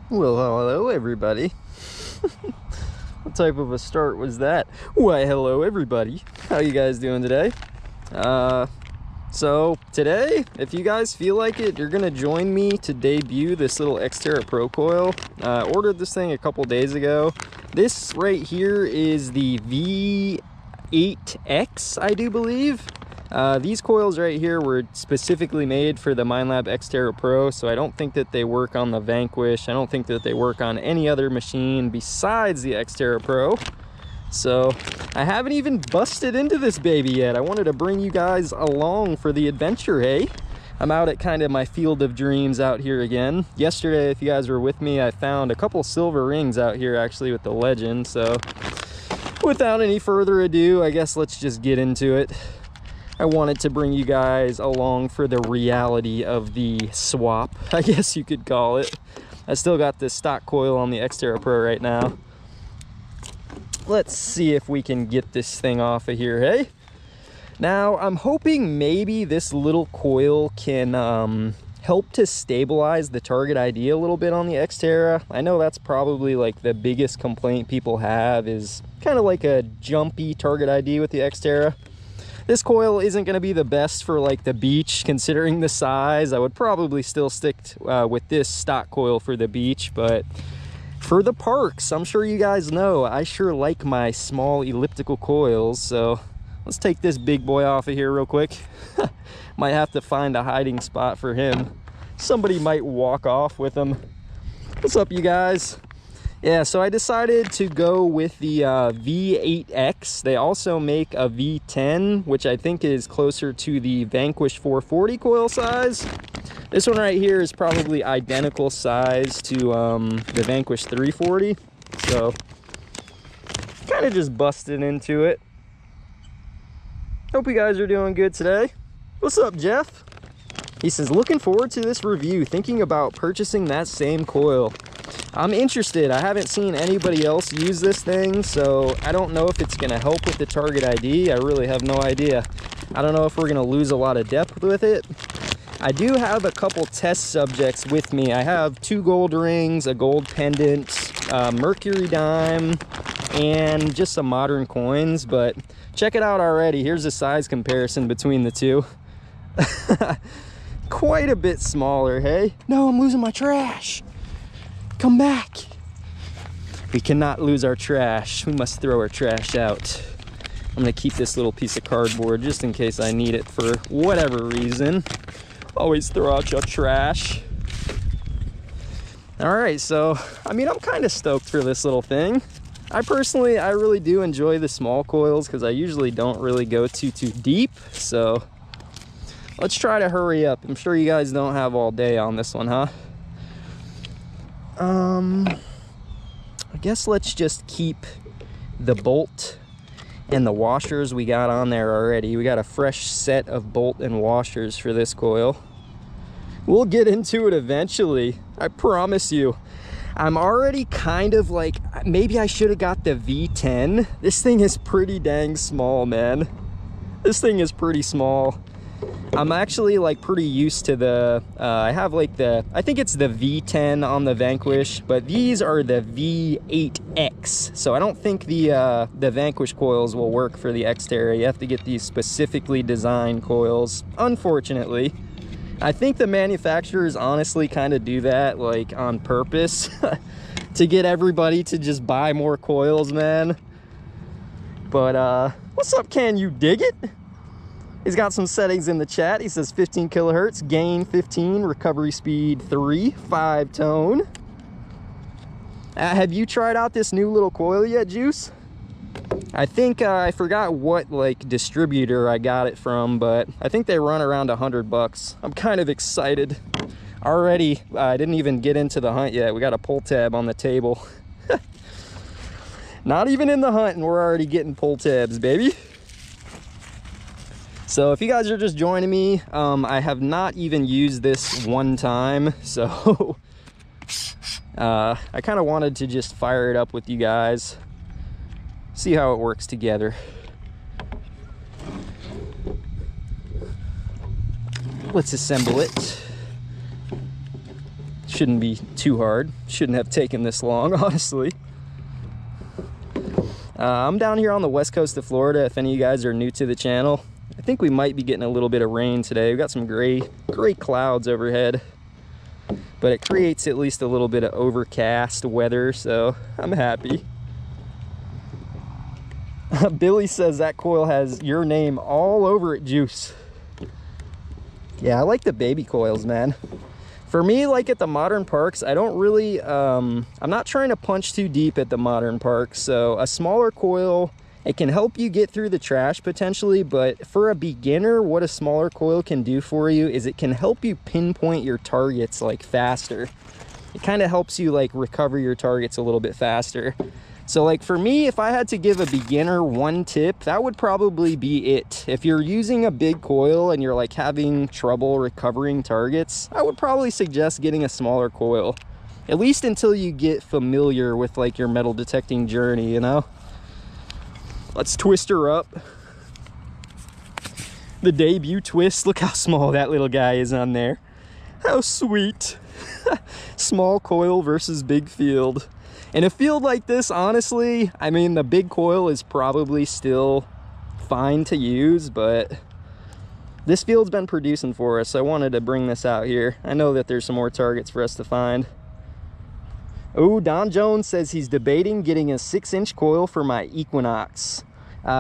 Well, hello everybody. What type of a start was that? Why, hello everybody. How you guys doing today? So today, if you guys feel like it, you're gonna join me to debut this little X-Terra Pro coil. Ordered this thing a couple days ago. This right here is the V8X, I do believe. These coils right here were specifically made for the Minelab X-Terra Pro, so I don't think that they work on the Vanquish. I don't think that they work on any other machine besides the X-Terra Pro. So I haven't even busted into this baby yet. I wanted to bring you guys along for the adventure, hey? I'm out at kind of my field of dreams out here again. Yesterday, if you guys were with me, I found a couple silver rings out here actually with the legend. So without any further ado, I guess let's just get into it. I wanted to bring you guys along for the reality of the swap, I guess you could call it. I still got this stock coil on the X-Terra Pro right now. Let's see if we can get this thing off of here, hey? Now, I'm hoping maybe this little coil can help to stabilize the target ID a little bit on the X-Terra. I know that's probably like the biggest complaint people have, is kind of like a jumpy target ID with the X-Terra. This coil isn't going to be the best for like the beach, considering the size. I would probably still stick with this stock coil for the beach, but for the parks, I'm sure you guys know, I sure like my small elliptical coils. So let's take this big boy off of here real quick. Might have to find a hiding spot for him. Somebody might walk off with him. What's up, you guys? Yeah, so I decided to go with the V8X. They also make a V10, which I think is closer to the Vanquish 440 coil size. This one right here is probably identical size to the Vanquish 340. So, kind of just busted into it. Hope you guys are doing good today. What's up, Jeff? He says, looking forward to this review, thinking about purchasing that same coil. I'm interested. I haven't seen anybody else use this thing, so I don't know if it's going to help with the target ID. I really have no idea. I don't know if we're going to lose a lot of depth with it. I do have a couple test subjects with me. I have 2 gold rings, a gold pendant, mercury dime, and just some modern coins, but check it out already. Here's a size comparison between the two. Quite a bit smaller, hey? No, I'm losing my trash. Come back. We cannot lose our trash. We must throw our trash out. I'm gonna keep this little piece of cardboard just in case I need it for whatever reason. Always throw out your trash. All right, so, I mean, I'm kind of stoked for this little thing. I really do enjoy the small coils because I usually don't really go too deep. So let's try to hurry up. I'm sure you guys don't have all day on this one, huh? I guess let's just keep the bolt and the washers we got on there already. We got a fresh set of bolt and washers for this coil. We'll get into it eventually, I promise you. I'm already kind of like, maybe I should have got the V10. This thing is pretty dang small, man. This thing is pretty small. I'm actually like pretty used to the, I have like I think it's the V10 on the Vanquish, but these are the V8X. So I don't think the Vanquish coils will work for the X-Terra. You have to get these specifically designed coils, unfortunately. I think the manufacturers honestly kind of do that like on purpose to get everybody to just buy more coils, man. But what's up, can you dig it? He's got some settings in the chat. He says 15 kilohertz, gain 15, recovery speed 3, 5 tone. Have you tried out this new little coil yet, Juice? I think I forgot what like distributor I got it from, but I think they run around $100. I'm kind of excited. Already, I didn't even get into the hunt yet. We got a pull tab on the table. Not even in the hunt and we're already getting pull tabs, baby. So if you guys are just joining me, I have not even used this one time, so I kind of wanted to just fire it up with you guys, see how it works together. Let's assemble it. shouldn't be too hard. Shouldn't have taken this long, honestly. I'm down here on the west coast of Florida, if any of you guys are new to the channel. I think we might be getting a little bit of rain today. We've got some gray clouds overhead, but it creates at least a little bit of overcast weather, so I'm happy. Billy says that coil has your name all over it, Juice. Yeah, I like the baby coils, man. For me, like at the modern parks, I don't really, I'm not trying to punch too deep at the modern parks. So a smaller coil, it can help you get through the trash potentially, but for a beginner, what a smaller coil can do for you is it can help you pinpoint your targets like faster. It kind of helps you like recover your targets a little bit faster. So like for me, if I had to give a beginner one tip, that would probably be it. If you're using a big coil and you're like having trouble recovering targets, I would probably suggest getting a smaller coil, at least until you get familiar with like your metal detecting journey, you know? Let's twist her up. The debut twist, look how small that little guy is on there. How sweet. Small coil versus big field. In a field like this, honestly, I mean, the big coil is probably still fine to use, but this field's been producing for us, so I wanted to bring this out here. I know that there's some more targets for us to find. Oh, Don Jones says he's debating getting a 6-inch coil for my Equinox.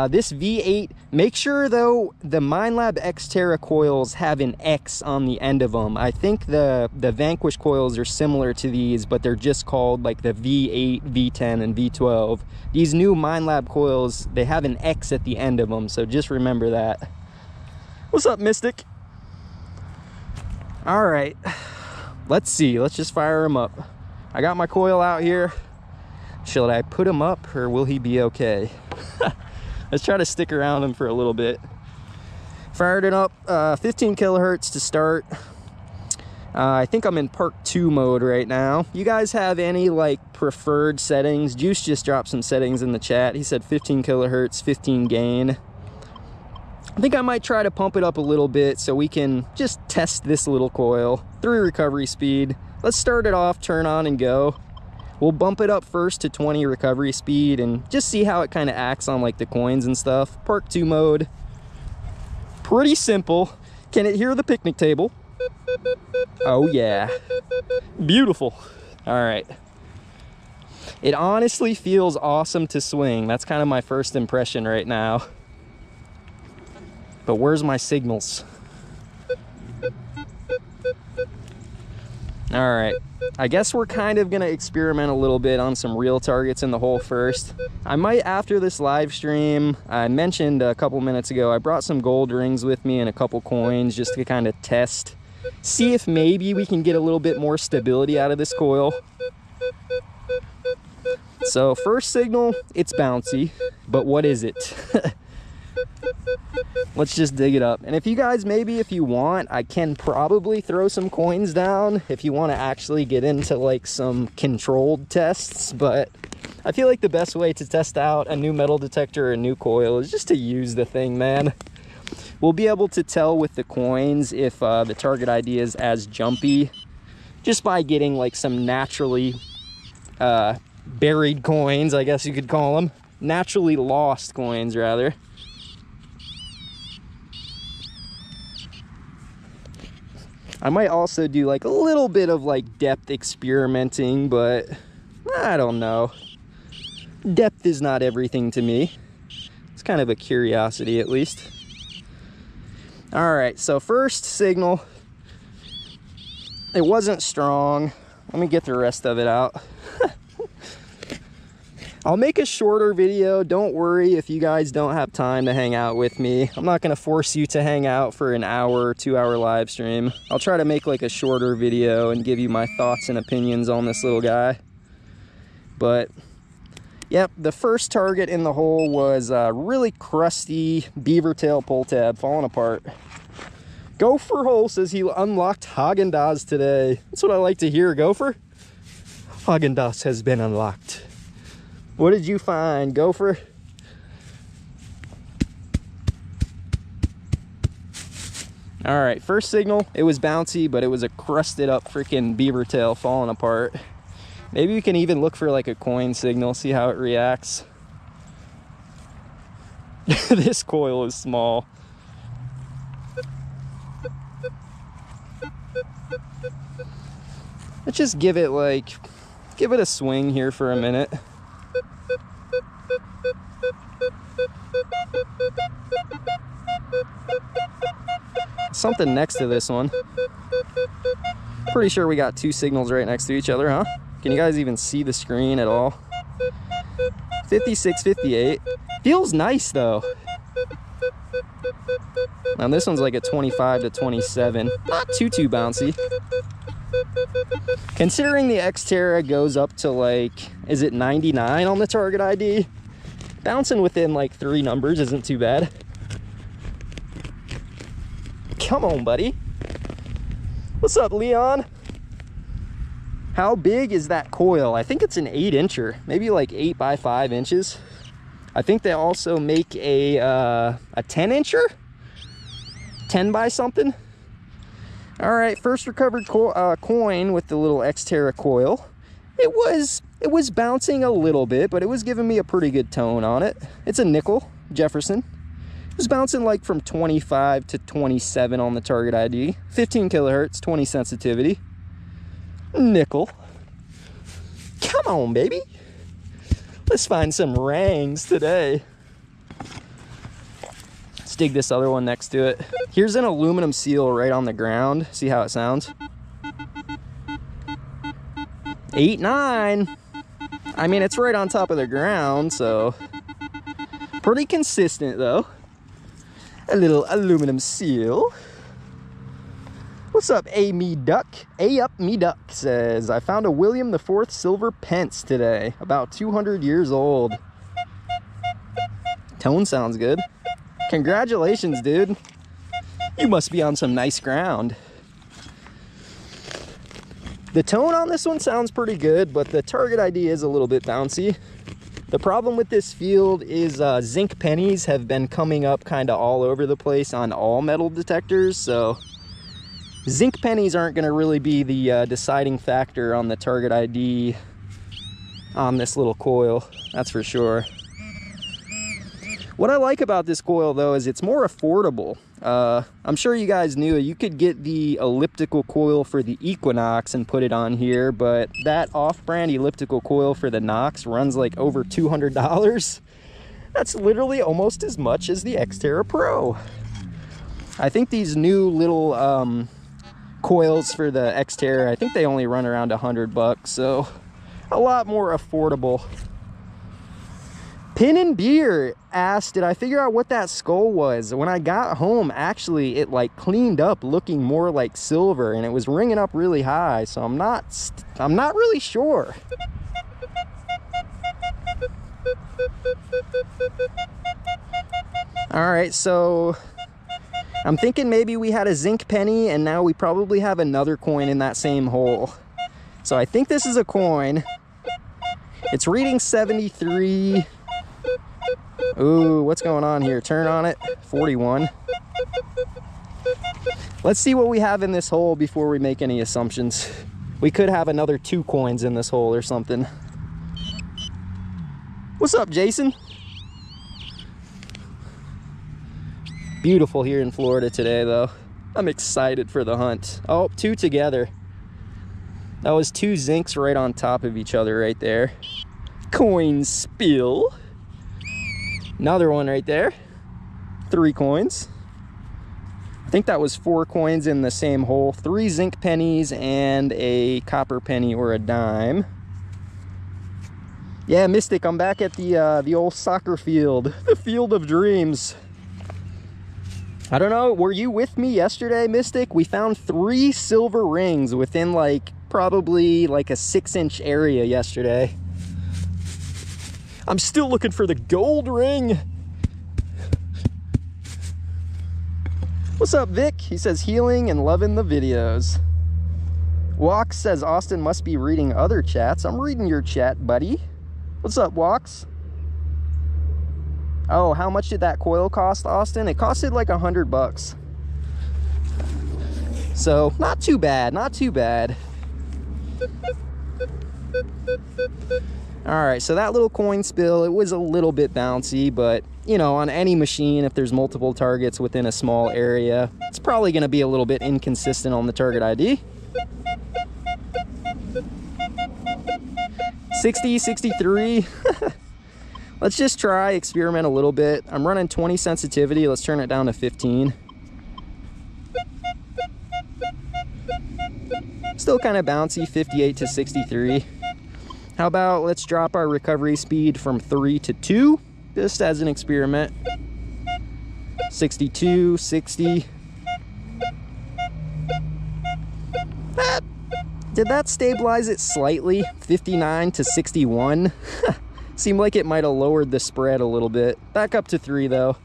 This V8, make sure though, the Minelab X-Terra coils have an X on the end of them. I think the Vanquish coils are similar to these, but they're just called like the V8, V10, and V12. These new Minelab coils, they have an X at the end of them, so just remember that. What's up, Mystic? All right, let's see, let's just fire him up. I got my coil out here. Should I put him up or will he be okay? Let's try to stick around him for a little bit. Fired it up, 15 kilohertz to start. I think I'm in Park 2 mode right now. You guys have any like preferred settings? Juice just dropped some settings in the chat. He said 15 kilohertz, 15 gain. I think I might try to pump it up a little bit so we can just test this little coil. 3 recovery speed. Let's start it off, turn on and go. We'll bump it up first to 20 recovery speed and just see how it kind of acts on like the coins and stuff. Park 2 mode. Pretty simple. Can it hear the picnic table? Oh yeah. Beautiful. All right. It honestly feels awesome to swing. That's kind of my first impression right now. But where's my signals? All right, I guess we're kind of gonna experiment a little bit on some real targets in the hole first. I might, after this live stream, I mentioned a couple minutes ago, I brought some gold rings with me and a couple coins just to kind of test, see if maybe we can get a little bit more stability out of this coil. So first signal, it's bouncy, but what is it? Let's just dig it up. And if you guys, maybe if you want, I can probably throw some coins down if you want to actually get into like some controlled tests, but I feel like the best way to test out a new metal detector or a new coil is just to use the thing, man. We'll be able to tell with the coins if the target ID is as jumpy just by getting like some naturally buried coins, I guess you could call them. Naturally lost coins, rather. I might also do like a little bit of like depth experimenting, but I don't know. Depth is not everything to me. It's kind of a curiosity at least. All right, so first signal, it wasn't strong. Let me get the rest of it out. I'll make a shorter video. Don't worry if you guys don't have time to hang out with me. I'm not gonna force you to hang out for an hour, 2-hour live stream. I'll try to make like a shorter video and give you my thoughts and opinions on this little guy. But yep, the first target in the hole was a really crusty beaver tail pull tab falling apart. Gopher Hole says he unlocked Haagen-Dazs today. That's what I like to hear, Gopher. Haagen-Dazs has been unlocked. What did you find, Gopher? All right, first signal, it was bouncy, but it was a crusted up freaking beaver tail falling apart. Maybe we can even look for like a coin signal, see how it reacts. This coil is small. Let's just give it a swing here for a minute. Something next to this one. Pretty sure we got two signals right next to each other, huh? Can you guys even see the screen at all? 56, 58. Feels nice though. Now this one's like a 25 to 27. Not too bouncy. Considering the X-Terra goes up to like, is it 99 on the target ID? Bouncing within like 3 numbers isn't too bad. Come on, buddy. What's up, Leon? How big is that coil? I think it's an 8-incher, maybe like 8 by 5 inches. I think they also make a 10-incher, 10 by something. All right, first recovered coin with the little X-Terra coil. It was bouncing a little bit, but it was giving me a pretty good tone on it. It's a nickel, Jefferson. It was bouncing like from 25 to 27 on the target ID. 15 kilohertz, 20 sensitivity. Nickel. Come on, baby. Let's find some rangs today. Let's dig this other one next to it. Here's an aluminum seal right on the ground. See how it sounds? 8, 9. I mean, it's right on top of the ground, so pretty consistent though. A little aluminum seal. What's up, me duck? Up me duck says, I found a William IV silver pence today, about 200 years old. Tone sounds good. Congratulations, dude. You must be on some nice ground. The tone on this one sounds pretty good, but the target ID is a little bit bouncy. The problem with this field is zinc pennies have been coming up kind of all over the place on all metal detectors, so zinc pennies aren't going to really be the deciding factor on the target ID on this little coil, that's for sure. What I like about this coil though is it's more affordable. I'm sure you guys knew you could get the elliptical coil for the Equinox and put it on here, but that off-brand elliptical coil for the Nox runs like over $200. That's literally almost as much as the X-Terra Pro. I think these new little coils for the X-Terra, I think they only run around $100, so a lot more affordable. Pin and Beer asked, did I figure out what that skull was? When I got home, actually, it like cleaned up looking more like silver, and it was ringing up really high, so I'm not really sure. All right, so I'm thinking maybe we had a zinc penny, and now we probably have another coin in that same hole. So I think this is a coin. It's reading 73. Ooh, what's going on here? Turn on it. 41. Let's see what we have in this hole before we make any assumptions. We could have another 2 coins in this hole or something. What's up, Jason? Beautiful here in Florida today, though. I'm excited for the hunt. Oh, 2 together. That was 2 zincs right on top of each other right there. Coin spill. Another one right there. 3 coins. I think that was 4 coins in the same hole. 3 zinc pennies and a copper penny or a dime. Yeah, Mystic, I'm back at the old soccer field. The field of dreams. I don't know, were you with me yesterday, Mystic? We found 3 silver rings within like probably like a 6-inch area yesterday. I'm still looking for the gold ring. What's up, Vic? He says healing and loving the videos. Walks says Austin must be reading other chats. I'm reading your chat, buddy. What's up, Walks? Oh, how much did that coil cost, Austin? It costed like $100. So not too bad, not too bad. All right, so that little coin spill, it was a little bit bouncy, but you know, on any machine, if there's multiple targets within a small area, it's probably gonna be a little bit inconsistent on the target ID. 60, 63. Let's just try, experiment a little bit. I'm running 20 sensitivity. Let's turn it down to 15. Still kind of bouncy, 58 to 63. How about let's drop our recovery speed from 3 to 2, just as an experiment. 62, 60. Did that stabilize it slightly? 59 to 61. Seemed like it might have lowered the spread a little bit. Back up to 3 though.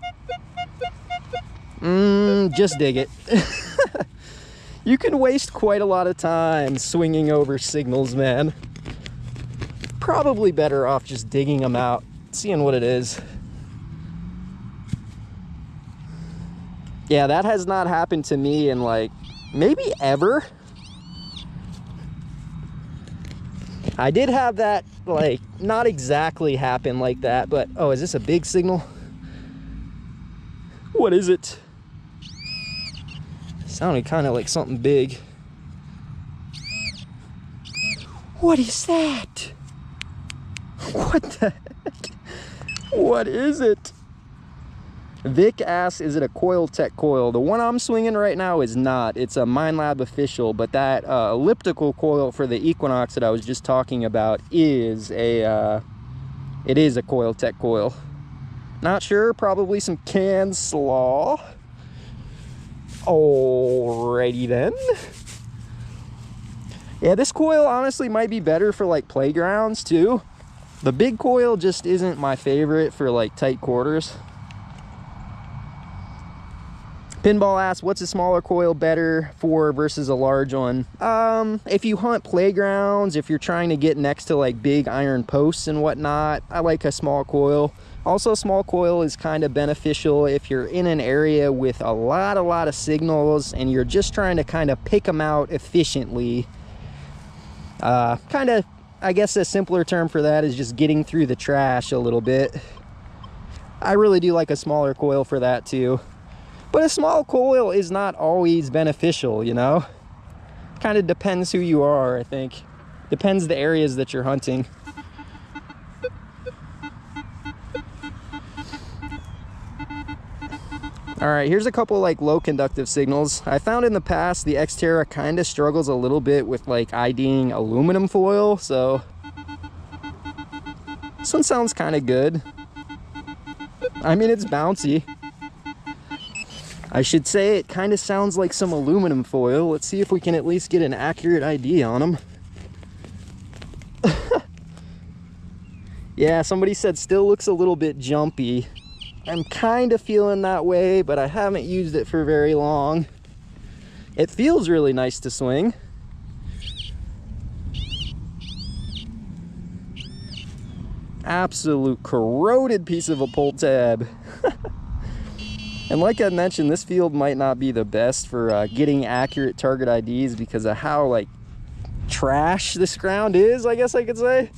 Just dig it. You can waste quite a lot of time swinging over signals, man. Probably better off just digging them out, seeing what it is. Yeah, that has not happened to me in like maybe ever. I did have that, like, not exactly happen like that, but oh, is this a big signal? What is it? Sounded kind of like something big. What is that? What the heck? What is it? Vic asks, is it a Coil Tech coil? The one I'm swinging right now is not. It's a Minelab official, but that elliptical coil for the Equinox that I was just talking about is a Coil Tech coil. Not sure, probably some canned slaw. Alrighty then. Yeah, this coil honestly might be better for like playgrounds too. The big coil just isn't my favorite for like tight quarters. Pinball asks, what's a smaller coil better for versus a large one? If you hunt playgrounds, if you're trying to get next to like big iron posts and whatnot, I like a small coil. Also, small coil is kind of beneficial if you're in an area with a lot of signals and you're just trying to kind of pick them out efficiently. Kind of, I guess a simpler term for that is just getting through the trash a little bit. I really do like a smaller coil for that too. But a small coil is not always beneficial, you know? Kind of depends who you are, I think. Depends the areas that you're hunting. All right, here's a couple like low conductive signals. I found in the past the X-Terra kind of struggles a little bit with like IDing aluminum foil, so this one sounds kind of good. I mean, it's bouncy. I should say it kind of sounds like some aluminum foil. Let's see if we can at least get an accurate ID on them. Yeah, somebody said still looks a little bit jumpy. I'm kind of feeling that way, but I haven't used it for very long. It feels really nice to swing. Absolute corroded piece of a pull tab. And like I mentioned, this field might not be the best for getting accurate target IDs because of how like trash this ground is, I guess I could say.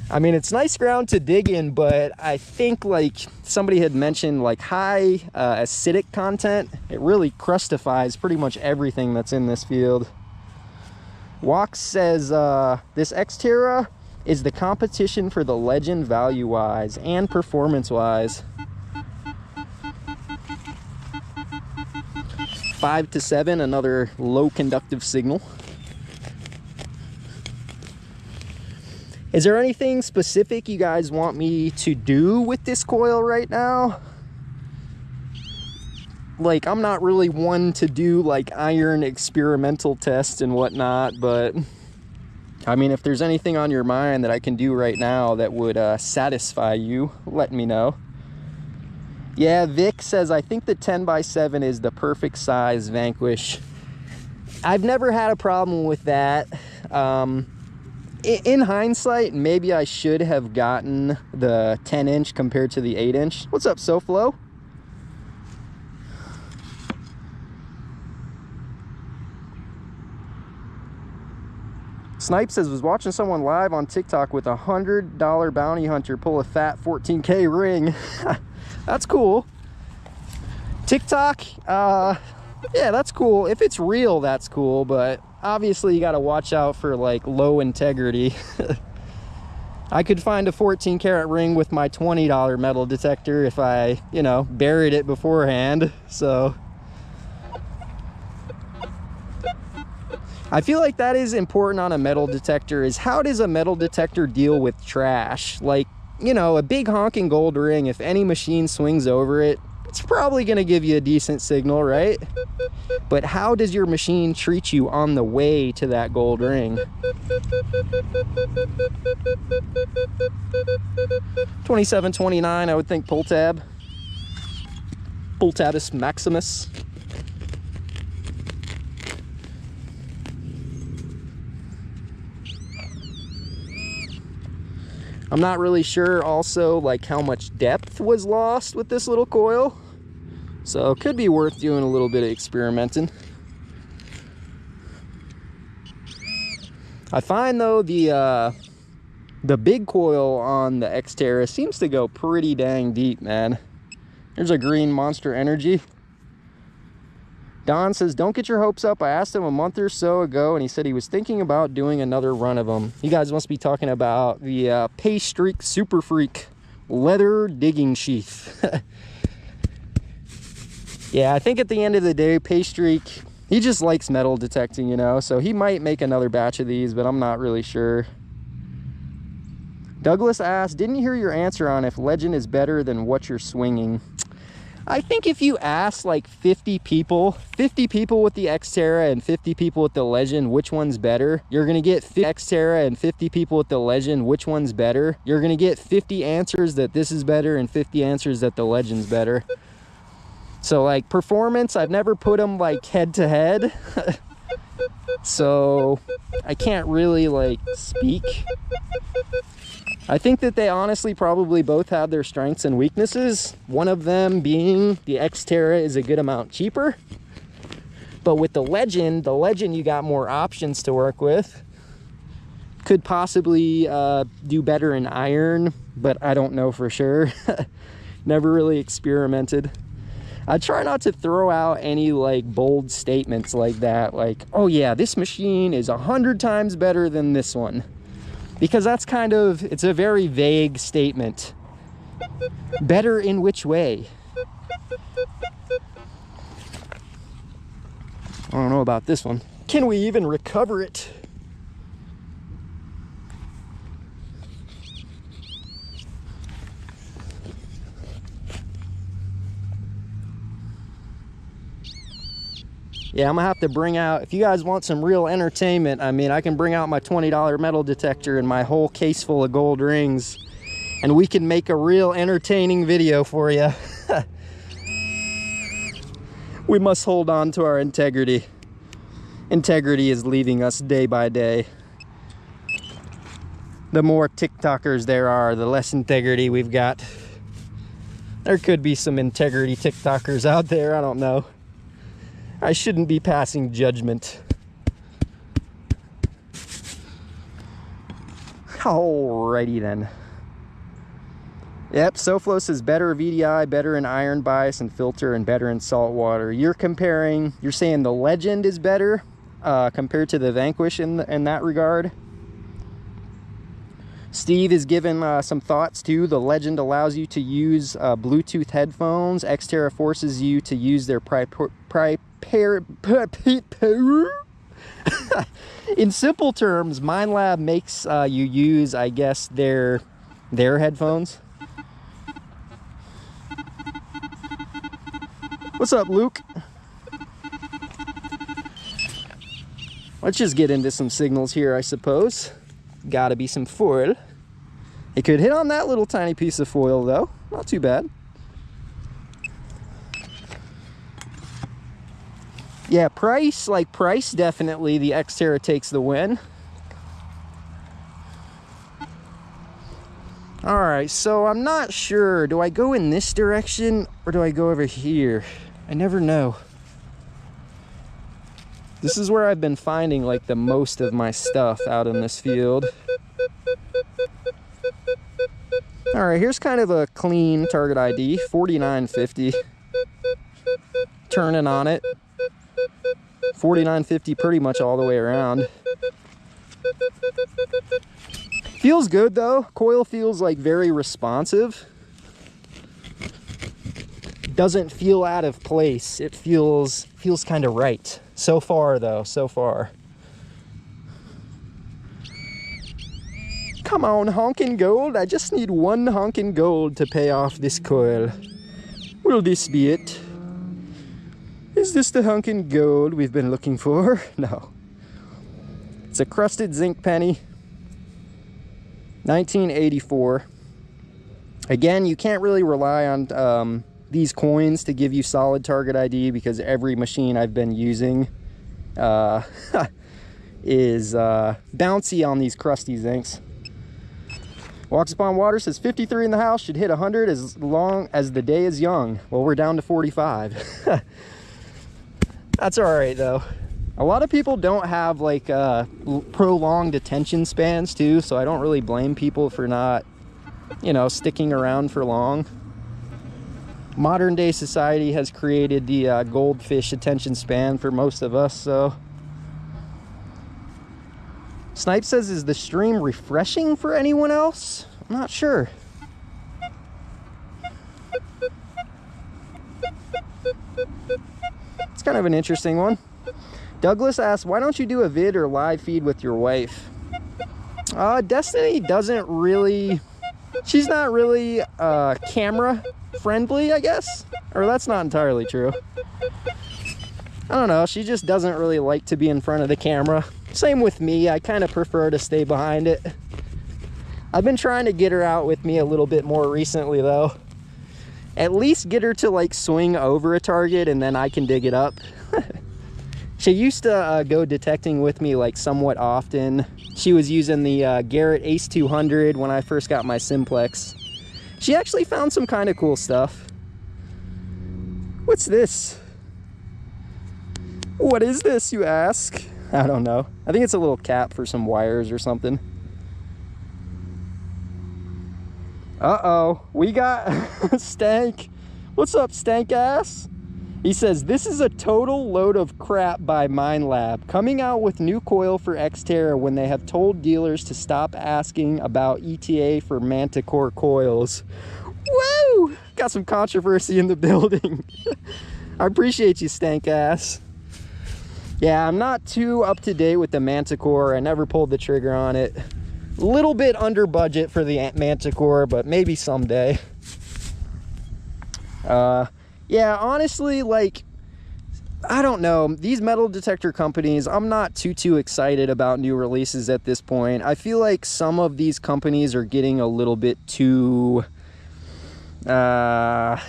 I mean, it's nice ground to dig in, but I think like somebody had mentioned like high acidic content. It really crustifies pretty much everything that's in this field. Wax says this X-Terra is the competition for the legend value-wise and performance-wise. 5 to 7, another low conductive signal. Is there anything specific you guys want me to do with this coil right now? Like, I'm not really one to do like iron experimental tests and whatnot, but I mean, if there's anything on your mind that I can do right now that would satisfy you, let me know. Yeah, Vic says, I think the 10x7 is the perfect size Vanquish. I've never had a problem with that. In hindsight, maybe I should have gotten the 10-inch compared to the 8-inch. What's up, SoFlo? Snipe says, was watching someone live on TikTok with a $100 bounty hunter pull a fat 14K ring. That's cool. TikTok, yeah, that's cool. If it's real, that's cool, but obviously you got to watch out for like low integrity. I could find a 14 karat ring with my $20 metal detector if I, you know, buried it beforehand. So I feel like that is important on a metal detector, is how does a metal detector deal with trash? Like, you know, a big honking gold ring, if any machine swings over it, it's probably going to give you a decent signal, right? But how does your machine treat you on the way to that gold ring? 2729, I would think pull tab. Pull tabus maximus. I'm not really sure also like how much depth was lost with this little coil. So it could be worth doing a little bit of experimenting. I find though the big coil on the X-Terra seems to go pretty dang deep, man. There's a green Monster Energy. Don says, don't get your hopes up. I asked him a month or so ago, and he said he was thinking about doing another run of them. You guys must be talking about the Paystreak Super Freak leather digging sheath. Yeah, I think at the end of the day, Paystreak, he just likes metal detecting, you know, so he might make another batch of these, but I'm not really sure. Douglas asked, didn't hear your answer on if Legend is better than what you're swinging. I think if you ask like 50 people with the X-Terra and 50 people with the Legend, which one's better, you're gonna get 50 X-Terra and 50 people with the Legend, which one's better, you're gonna get 50 answers that this is better and 50 answers that the Legend's better. So like performance, I've never put them like head to head. So I can't really like speak. I think that they honestly probably both have their strengths and weaknesses. One of them being the X-Terra is a good amount cheaper. But with the Legend you got more options to work with. Could possibly do better in iron, but I don't know for sure. Never really experimented. I try not to throw out any like bold statements like that, like, oh yeah, this machine is 100 times better than this one. Because that's kind of, it's a very vague statement. Better in which way? I don't know about this one. Can we even recover it? Yeah, I'm gonna have to bring out, if you guys want some real entertainment, I mean, I can bring out my $20 metal detector and my whole case full of gold rings, and we can make a real entertaining video for you. We must hold on to our integrity. Integrity is leaving us day by day. The more TikTokers there are, the less integrity we've got. There could be some integrity TikTokers out there, I don't know. I shouldn't be passing judgment. Alrighty then. Yep, SoFlo says better VDI, better in iron bias and filter, and better in salt water. You're comparing, you're saying the Legend is better compared to the Vanquish in that regard. Steve is giving some thoughts too. The Legend allows you to use Bluetooth headphones. X-Terra forces you to use their in simple terms, Minelab makes you use, I guess, their headphones. What's up, Luke? Let's just get into some signals here, I suppose. Gotta be some foil. It could hit on that little tiny piece of foil though. Not too bad. Yeah, price definitely the X-Terra takes the win. All right, so I'm not sure. Do I go in this direction or do I go over here? I never know. This is where I've been finding like the most of my stuff out in this field. All right, here's kind of a clean target ID, 4950. Turning on it. 4950 pretty much all the way around. Feels good though. Coil feels like very responsive. Doesn't feel out of place. It feels kind of right. So far though, so far. Come on, honkin' gold. I just need one honkin' gold to pay off this coil. Will this be it? Is this the honkin' gold we've been looking for? No. It's a crusted zinc penny. 1984. Again, you can't really rely on these coins to give you solid target ID because every machine I've been using is bouncy on these crusty zincs. Walks Upon Water says 53 in the house, should hit 100 as long as the day is young. Well, we're down to 45. That's all right though. A lot of people don't have like prolonged attention spans too, so I don't really blame people for not, you know, sticking around for long. Modern day society has created the goldfish attention span for most of us, so. Snipe says, is the stream refreshing for anyone else? I'm not sure. It's kind of an interesting one. Douglas asks, why don't you do a vid or live feed with your wife? Destiny doesn't really, she's not really camera friendly, I guess. Or that's not entirely true. I don't know, she just doesn't really like to be in front of the camera. Same with me, I kind of prefer to stay behind it. I've been trying to get her out with me a little bit more recently though. At least get her to like swing over a target and then I can dig it up. She used to go detecting with me like somewhat often. She was using the Garrett Ace 200 when I first got my simplex. She actually found some kind of cool stuff. What's this? What is this, you ask? I don't know. I think it's a little cap for some wires or something. Uh-oh, we got Stank. What's up, Stank ass? He says, this is a total load of crap by Minelab, coming out with new coil for X-Terra when they have told dealers to stop asking about ETA for Manticore coils. Woo! Got some controversy in the building. I appreciate you, Stank ass. Yeah, I'm not too up to date with the Manticore. I never pulled the trigger on it. A little bit under budget for the Manticore, but maybe someday. Yeah, honestly, like, I don't know. These metal detector companies, I'm not too excited about new releases at this point. I feel like some of these companies are getting a little bit too, I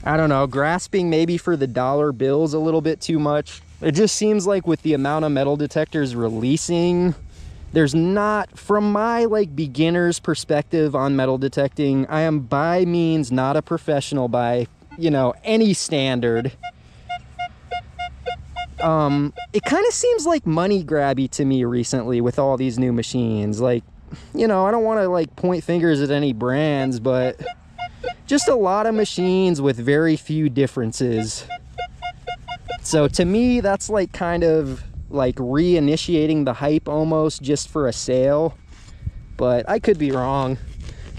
don't know, grasping maybe for the dollar bills a little bit too much. It just seems like with the amount of metal detectors releasing, there's not, from my like beginner's perspective on metal detecting, I am by means not a professional by, you know, any standard. It kind of seems like money grabby to me recently with all these new machines. Like, you know, I don't want to like point fingers at any brands, but just a lot of machines with very few differences. So to me, that's like kind of like reinitiating the hype almost just for a sale, but I could be wrong.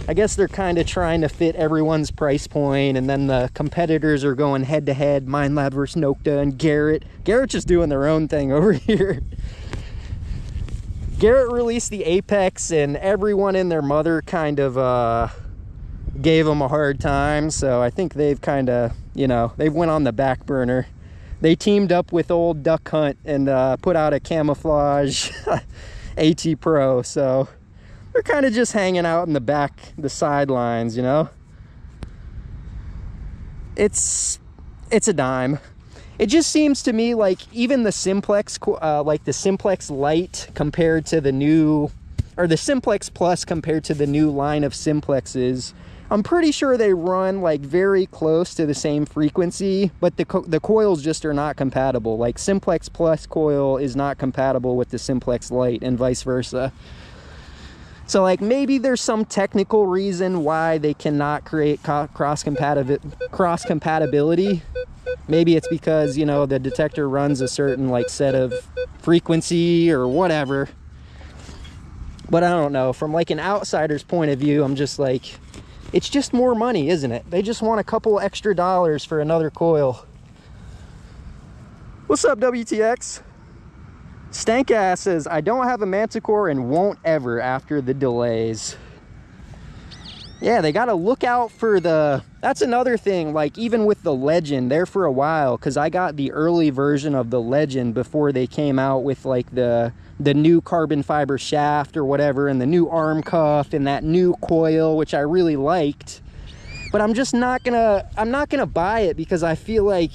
I guess they're kind of trying to fit everyone's price point, and then the competitors are going head to head, Minelab versus Nokta and Garrett. Garrett's just doing their own thing over here. Garrett released the Apex and everyone and their mother kind of gave them a hard time, so I think they've kind of, you know, they've went on the back burner. They teamed up with old Duck Hunt and put out a camouflage AT Pro, so they're kind of just hanging out in the back, the sidelines, you know. It's a dime. It just seems to me like even the Simplex, like the Simplex Lite compared to the new, or the Simplex Plus compared to the new line of Simplexes, I'm pretty sure they run like very close to the same frequency, but the coils just are not compatible. Like Simplex Plus coil is not compatible with the Simplex Lite and vice versa. So like maybe there's some technical reason why they cannot create cross compatibility. Maybe it's because, you know, the detector runs a certain like set of frequency or whatever. But I don't know. From like an outsider's point of view, I'm just like, it's just more money, isn't it? They just want a couple extra dollars for another coil. What's up, WTX? Stankass says, I don't have a Manticore and won't ever after the delays. Yeah, they got to look out for the... That's another thing, like even with the Legend, there for a while, because I got the early version of the Legend before they came out with like the new carbon fiber shaft or whatever, and the new arm cuff and that new coil, which I really liked. But I'm just not gonna buy it because I feel like,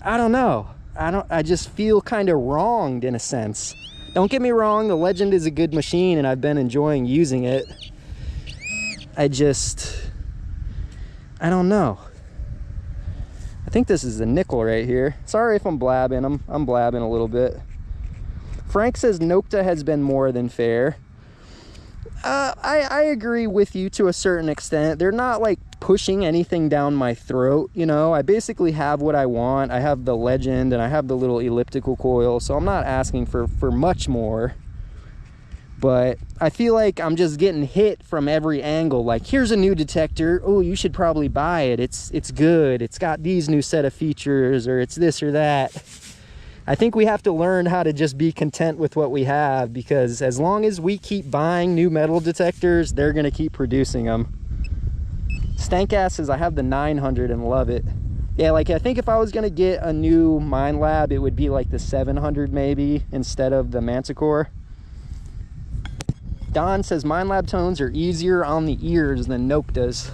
I don't know. I just feel kind of wronged in a sense. Don't get me wrong, the Legend is a good machine and I've been enjoying using it. I don't know. I think this is a nickel right here. Sorry if I'm blabbing. I'm blabbing a little bit. Frank says Nokta has been more than fair. I agree with you to a certain extent. They're not like pushing anything down my throat, you know. I basically have what I want. I have the Legend and I have the little elliptical coil, so I'm not asking for much more. But I feel like I'm just getting hit from every angle. Like, here's a new detector. Oh, you should probably buy it. It's good. It's got these new set of features, or it's this or that. I think we have to learn how to just be content with what we have, because as long as we keep buying new metal detectors, they're going to keep producing them. Stankass says, I have the 900 and love it. Yeah, like I think if I was going to get a new Minelab, it would be like the 700 maybe instead of the Manticore. Don says Minelab tones are easier on the ears than Nokta's.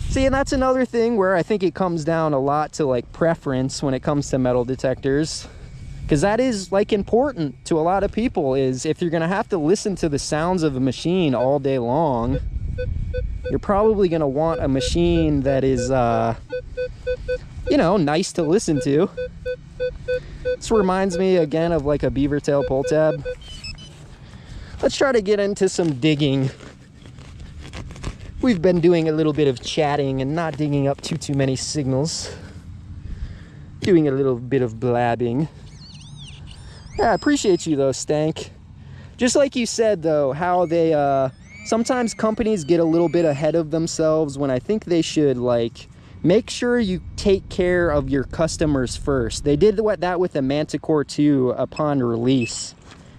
See, and that's another thing where I think it comes down a lot to like preference when it comes to metal detectors, because that is like important to a lot of people. Is if you're gonna have to listen to the sounds of a machine all day long, you're probably gonna want a machine that is you know, nice to listen to. This reminds me again of like a beaver tail pull tab. Let's try to get into some digging. We've been doing a little bit of chatting and not digging up too many signals. Doing a little bit of blabbing. Yeah, I appreciate you though, Stank. Just like you said though, how they sometimes companies get a little bit ahead of themselves when I think they should like make sure you take care of your customers first. They did that with the Manticore 2 upon release.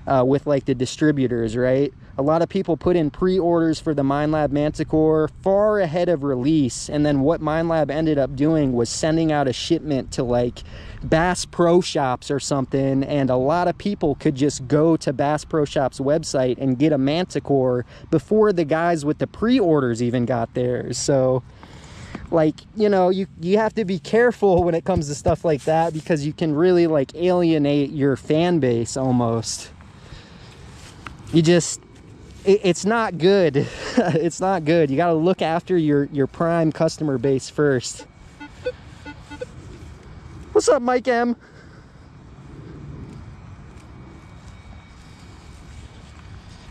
With like the distributors, right? A lot of people put in pre-orders for the Minelab Manticore far ahead of release, and then what Minelab ended up doing was sending out a shipment to like Bass Pro Shops or something, and a lot of people could just go to Bass Pro Shops website and get a Manticore before the guys with the pre-orders even got theirs. So like, you know, you have to be careful when it comes to stuff like that, because you can really like alienate your fan base almost. It's not good. It's not good. You got to look after your prime customer base first. What's up, Mike M?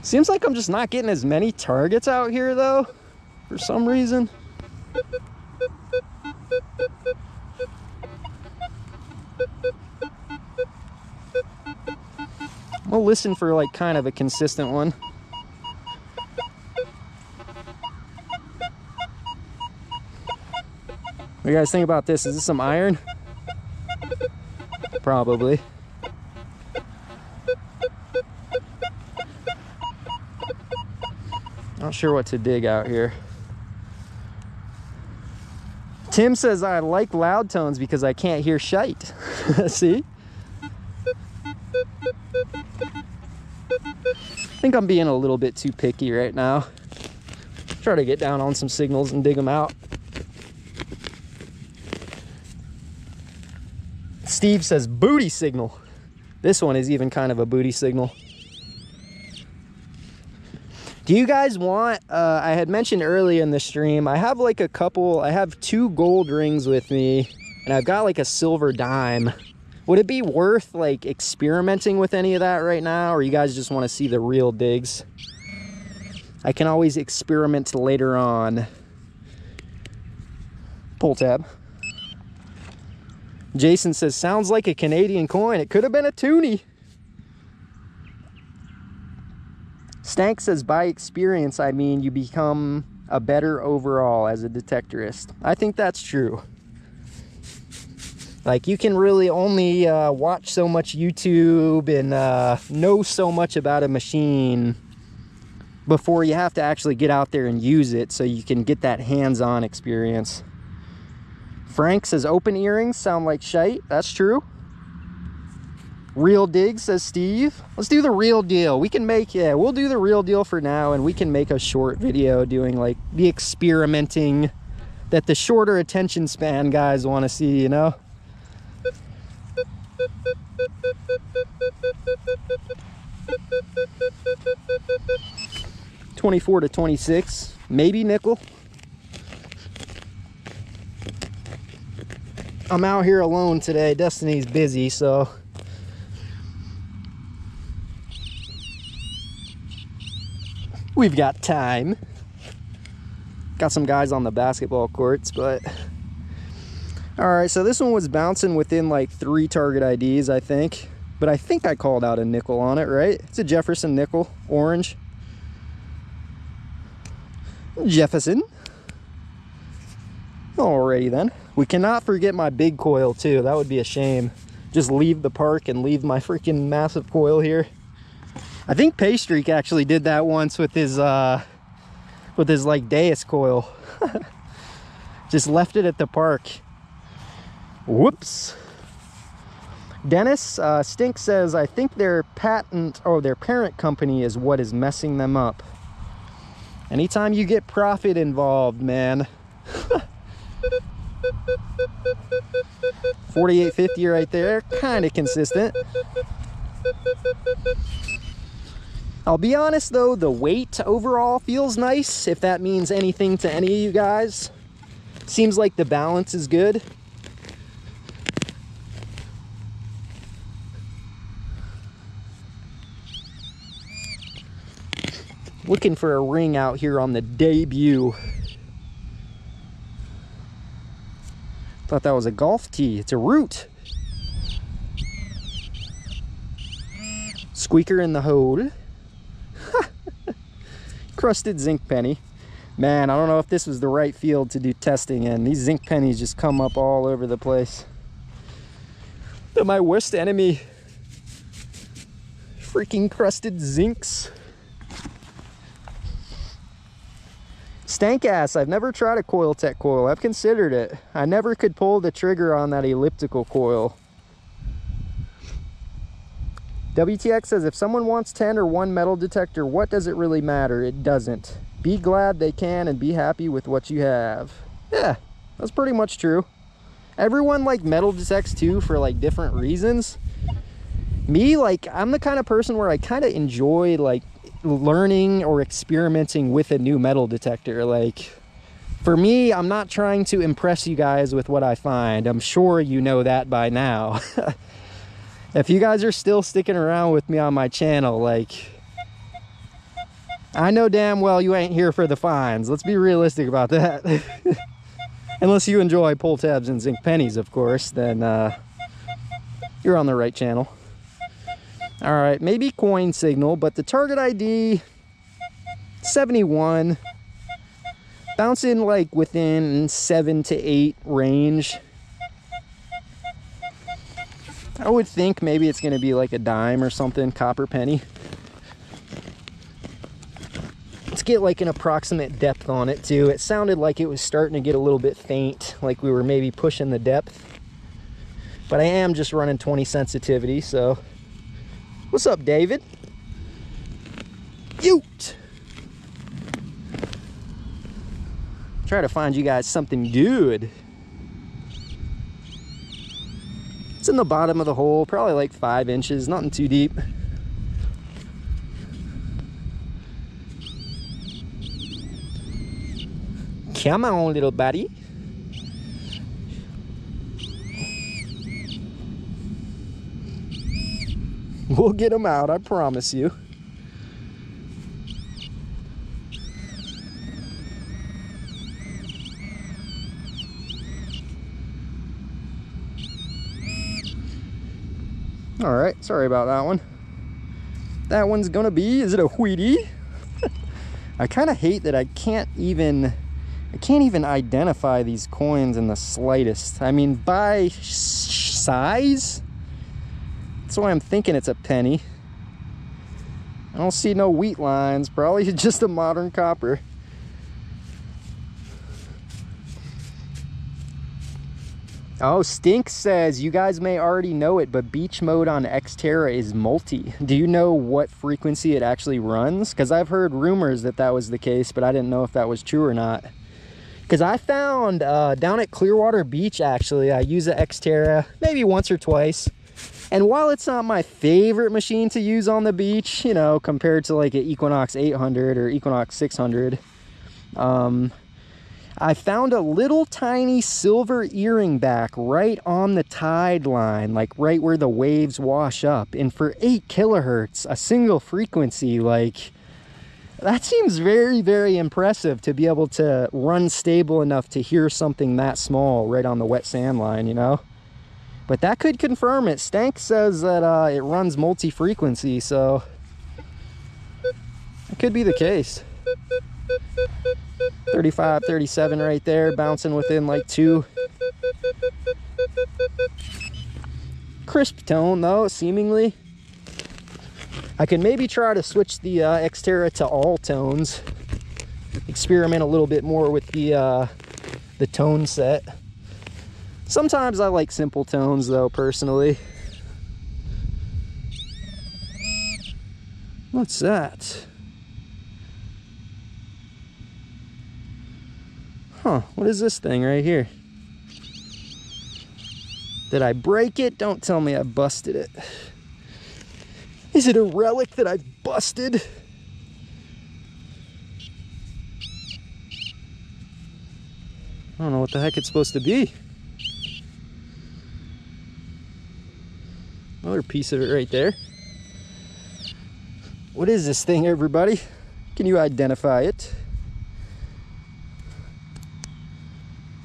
Seems like I'm just not getting as many targets out here though, for some reason. We'll listen for like kind of a consistent one. What do you guys think about this? Is this some iron? Probably. Not sure what to dig out here. Tim says I like loud tones because I can't hear shite. See? I think I'm being a little bit too picky right now. Try to get down on some signals and dig them out. Steve says booty signal. This one is even kind of a booty signal. Do you guys want, I had mentioned earlier in the stream, I have like I have 2 gold rings with me, and I've got like a silver dime. Would it be worth like experimenting with any of that right now, or you guys just want to see the real digs? I can always experiment later on. Pull tab. Jason says, sounds like a Canadian coin. It could have been a toonie. Stank says, by experience, I mean you become a better overall as a detectorist. I think that's true. Like, you can really only watch so much YouTube and know so much about a machine before you have to actually get out there and use it, so you can get that hands-on experience. Frank says, open earrings sound like shite. That's true. Real dig, says Steve. Let's do the real deal. We can make, yeah, we'll do the real deal for now, and we can make a short video doing like the experimenting that the shorter attention span guys want to see, you know? $24 to $26, maybe nickel. I'm out here alone today. Destiny's busy, so we've got time. Got some guys on the basketball courts, but all right, so this one was bouncing within like 3 target IDs, I think, but I think I called out a nickel on it, right? It's a Jefferson nickel, orange. Jefferson. Alrighty then. We cannot forget my big coil too. That would be a shame. Just leave the park and leave my freaking massive coil here. I think Paystreak actually did that once with his like Deus coil. Just left it at the park. Whoops. Dennis Stink says, I think their patent or their parent company is what is messing them up. Anytime you get profit involved, man. 4850 right there, kind of consistent. I'll be honest though, the weight overall feels nice, if that means anything to any of you guys. Seems like the balance is good. Looking for a ring out here on the debut. Thought that was a golf tee. It's a root. Squeaker in the hole. Crusted zinc penny. Man, I don't know if this was the right field to do testing in. These zinc pennies just come up all over the place. They're my worst enemy. Freaking crusted zincs. Stank ass, I've never tried a Coil Tech coil. I've considered it. I never could pull the trigger on that elliptical coil. WTX says, if someone wants 10 or 1 metal detector, what does it really matter? It doesn't. Be glad they can and be happy with what you have. Yeah, that's pretty much true. Everyone like metal detects too for like different reasons. Me, like, I'm the kind of person where I kind of enjoy like learning or experimenting with a new metal detector. Like, for me, I'm not trying to impress you guys with what I find. I'm sure you know that by now. If you guys are still sticking around with me on my channel, like, I know damn well you ain't here for the finds. Let's be realistic about that. Unless you enjoy pull tabs and zinc pennies, of course, then you're on the right channel. All right, maybe coin signal, but the target ID 71, bouncing like within 7 to 8 range. I would think maybe it's going to be like a dime or something, copper penny. Let's get like an approximate depth on it too. It sounded like it was starting to get a little bit faint, like we were maybe pushing the depth. But I am just running 20 sensitivity, so. What's up, David? Yoot! Try to find you guys something good. It's in the bottom of the hole, probably like 5 inches, nothing too deep. Come on, little buddy. We'll get him out, I promise you. All right, sorry about that one. That one's gonna be, is it a Wheatie? I kind of hate that I can't even identify these coins in the slightest. I mean, by size, that's why I'm thinking it's a penny. I don't see no wheat lines, probably just a modern copper. Oh, Stink says, you guys may already know it, but beach mode on X-Terra is multi. Do you know what frequency it actually runs? Because I've heard rumors that that was the case, but I didn't know if that was true or not. Because I found down at Clearwater Beach, actually, I use the X-Terra maybe once or twice. And while it's not my favorite machine to use on the beach, you know, compared to like an Equinox 800 or Equinox 600, I found a little tiny silver earring back right on the tide line, like right where the waves wash up. And for 8 kilohertz, a single frequency, like, that seems very, very impressive to be able to run stable enough to hear something that small right on the wet sand line, you know? But that could confirm it. Stank says that it runs multi-frequency, so it could be the case. 35, 37 right there, bouncing within like 2. Crisp tone though, seemingly. I could maybe try to switch the X-Terra to all tones. Experiment a little bit more with the tone set. Sometimes I like simple tones though, personally. What's that? Huh, what is this thing right here? Did I break it? Don't tell me I busted it. Is it a relic that I busted? I don't know what the heck it's supposed to be. Another piece of it right there. What is this thing, everybody? Can you identify it?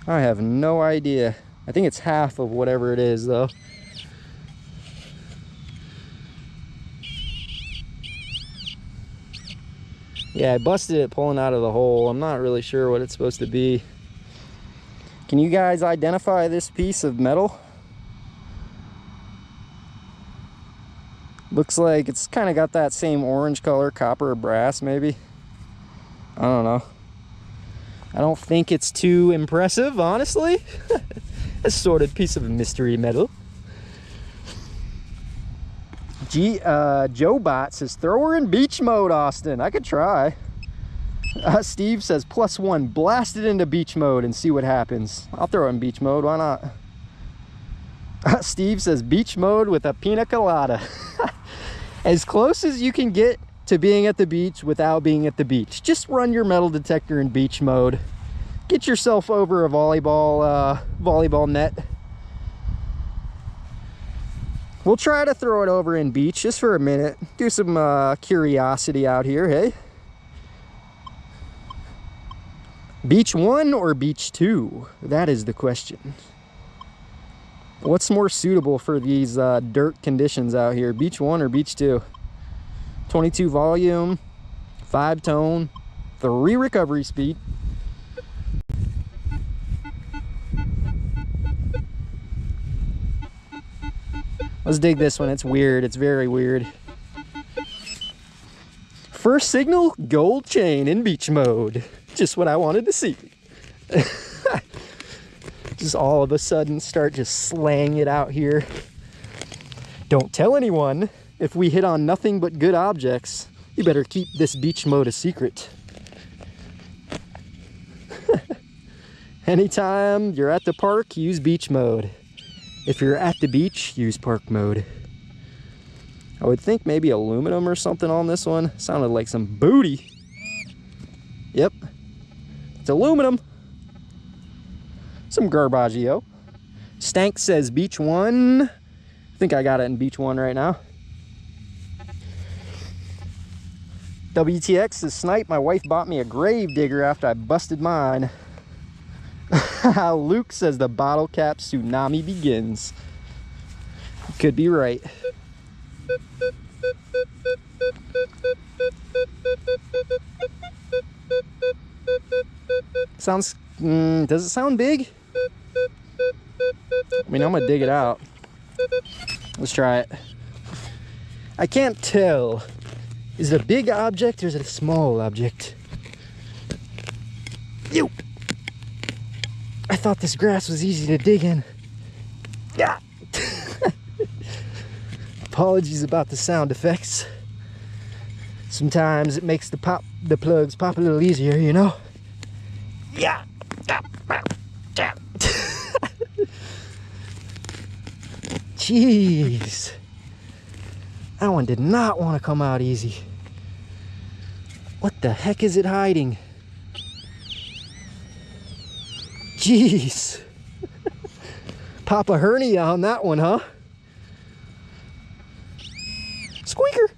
I have no idea. I think it's half of whatever it is, though. Yeah, I busted it pulling out of the hole. I'm not really sure what it's supposed to be. Can you guys identify this piece of metal? Looks like it's kind of got that same orange color, copper or brass maybe. I don't know. I don't think it's too impressive, honestly. Assorted piece of mystery metal. Joe Bot says, throw her in beach mode, Austin. I could try. Steve says, +1, blast it into beach mode and see what happens. I'll throw it in beach mode, why not? Steve says, beach mode with a pina colada. As close as you can get to being at the beach without being at the beach. Just run your metal detector in beach mode. Get yourself over a volleyball net. We'll try to throw it over in beach just for a minute. Do some curiosity out here, hey? Beach 1 or beach 2? That is the question. What's more suitable for these dirt conditions out here? Beach 1 or beach 2? 22 volume, 5 tone, 3 recovery speed. Let's dig this one. It's weird. It's very weird. First signal, gold chain in beach mode. Just what I wanted to see. Just all of a sudden start just slaying it out here. Don't tell anyone. If we hit on nothing but good objects, you better keep this beach mode a secret. Anytime you're at the park, use beach mode. If you're at the beach, use park mode. I would think maybe aluminum or something on this one. Sounded like some booty. Yep, it's aluminum. Some Garbaggio. Stank says beach 1. I think I got it in beach 1 right now. WTX is snipe. My wife bought me a grave digger after I busted mine. Luke says the bottle cap tsunami begins. Could be right. Sounds, does it sound big? I mean, I'm gonna dig it out. Let's try it. I can't tell. Is it a big object or is it a small object? Yo! I thought this grass was easy to dig in. Yeah. Apologies about the sound effects. Sometimes it makes the plugs pop a little easier, you know? Yeah. Jeez. That one did not want to come out easy. What the heck is it hiding? Jeez. Pop a hernia on that one, huh? Squeaker.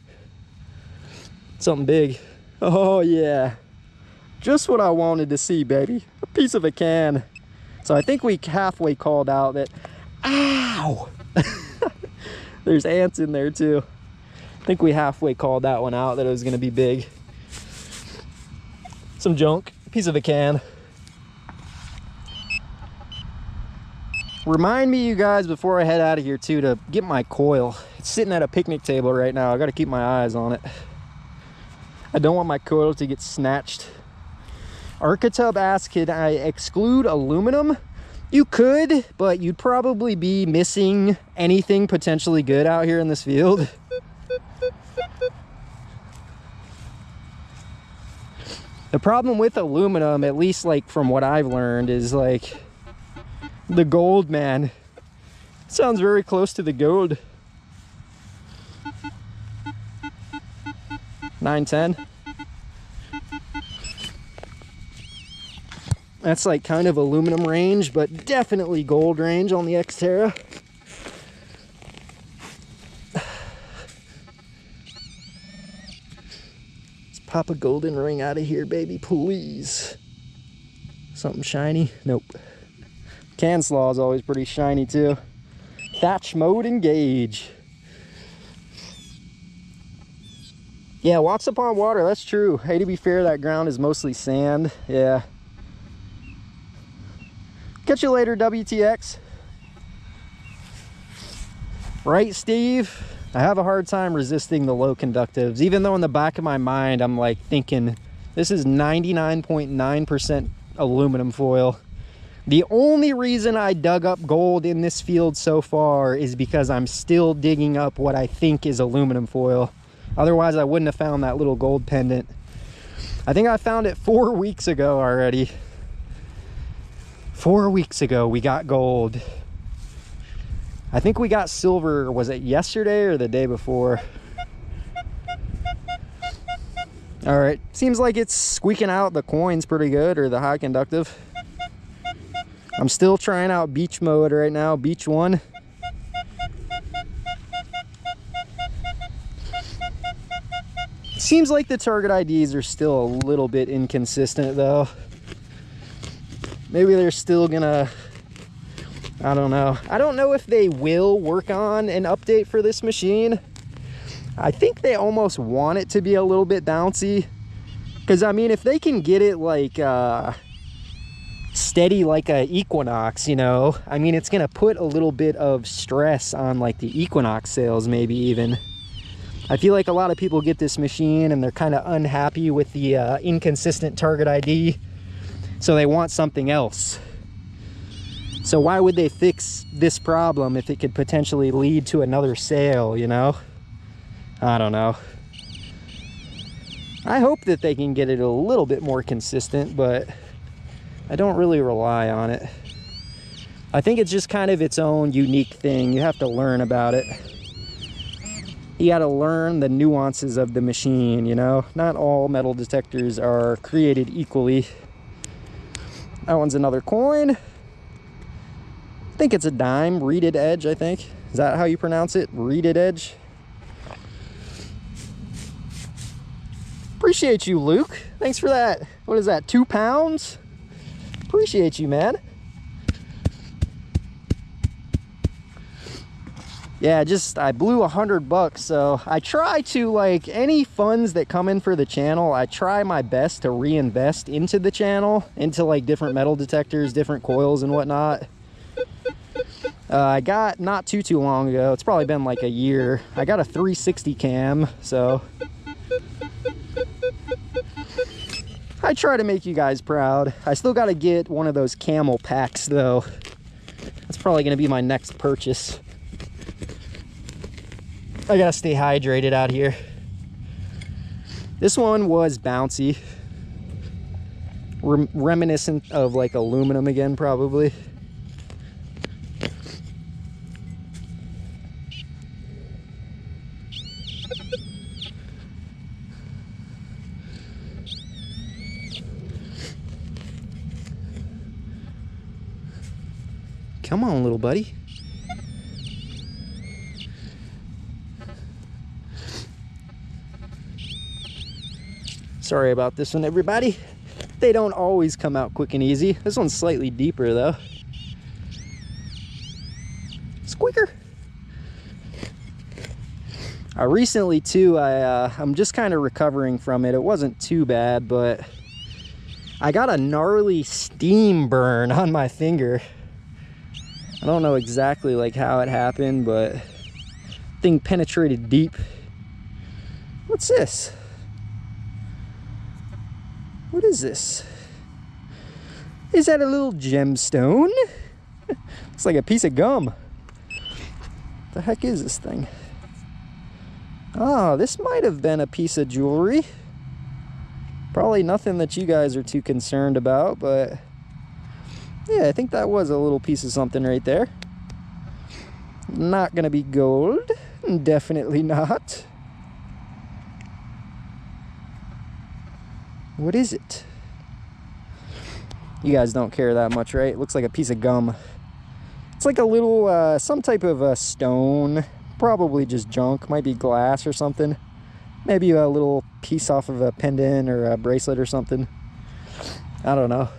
Something big. Oh yeah. Just what I wanted to see, baby. A piece of a can. So I think we halfway called out that, ow! There's ants in there too. I think we halfway called that one out, that it was gonna be big. Some junk, piece of a can. Remind me, you guys, before I head out of here too, to get my coil. It's sitting at a picnic table right now. I gotta keep my eyes on it. I don't want my coil to get snatched. Architub asked, could I exclude aluminum? You could, but you'd probably be missing anything potentially good out here in this field. The problem with aluminum, at least like from what I've learned, is like the gold, man. Sounds very close to the gold. 910. That's like kind of aluminum range, but definitely gold range on the X-Terra. Let's pop a golden ring out of here, baby, please. Something shiny? Nope. Can slaw is always pretty shiny too. Thatch mode engage. Yeah, walks upon water, that's true. Hey, to be fair, that ground is mostly sand. Yeah. Catch you later, WTX. Right, Steve? I have a hard time resisting the low conductives, even though in the back of my mind, I'm like thinking, this is 99.9% aluminum foil. The only reason I dug up gold in this field so far is because I'm still digging up what I think is aluminum foil. Otherwise, I wouldn't have found that little gold pendant. I think I found it 4 weeks ago already. 4 weeks ago, we got gold. I think we got silver, was it yesterday or the day before? All right, seems like it's squeaking out the coins pretty good, or the high conductive. I'm still trying out beach mode right now, beach 1. Seems like the target IDs are still a little bit inconsistent though. Maybe they're still gonna, I don't know. I don't know if they will work on an update for this machine. I think they almost want it to be a little bit bouncy. Because I mean, if they can get it like steady like a Equinox, you know, I mean, it's gonna put a little bit of stress on like the Equinox sales, maybe even. I feel like a lot of people get this machine and they're kind of unhappy with the inconsistent target ID, so they want something else. So why would they fix this problem if it could potentially lead to another sale, you know? I don't know. I hope that they can get it a little bit more consistent, but I don't really rely on it. I think it's just kind of its own unique thing. You have to learn about it. You got to learn the nuances of the machine, you know? Not all metal detectors are created equally. That one's another coin. think it's a dime, reeded edge, I think. Is that how you pronounce it? Reeded edge? Appreciate you, Luke. Thanks for that. What is that, 2 pounds? Appreciate you, man. Yeah, I blew $100, so I try to, like, any funds that come in for the channel, I try my best to reinvest into the channel, into like different metal detectors, different coils and whatnot. I got, not too long ago, it's probably been like a year, I got a 360 cam, so I try to make you guys proud. I still got to get one of those camel packs though. That's probably going to be my next purchase. I gotta stay hydrated out here. This one was bouncy. Reminiscent of like aluminum again, probably. Come on, little buddy. Sorry about this one, everybody. They don't always come out quick and easy. This one's slightly deeper though. Squeaker. Recently too, I'm just kind of recovering from it. It wasn't too bad, but I got a gnarly steam burn on my finger. I don't know exactly like how it happened, but thing penetrated deep. What's this? What is this? Is that a little gemstone? It's like a piece of gum. What the heck is this thing? Oh, this might have been a piece of jewelry. Probably nothing that you guys are too concerned about, but yeah, I think that was a little piece of something right there. Not gonna be gold. Definitely not. What is it? You guys don't care that much, right? It looks like a piece of gum. It's like a little, some type of a stone. Probably just junk. Might be glass or something. Maybe a little piece off of a pendant or a bracelet or something. I don't know.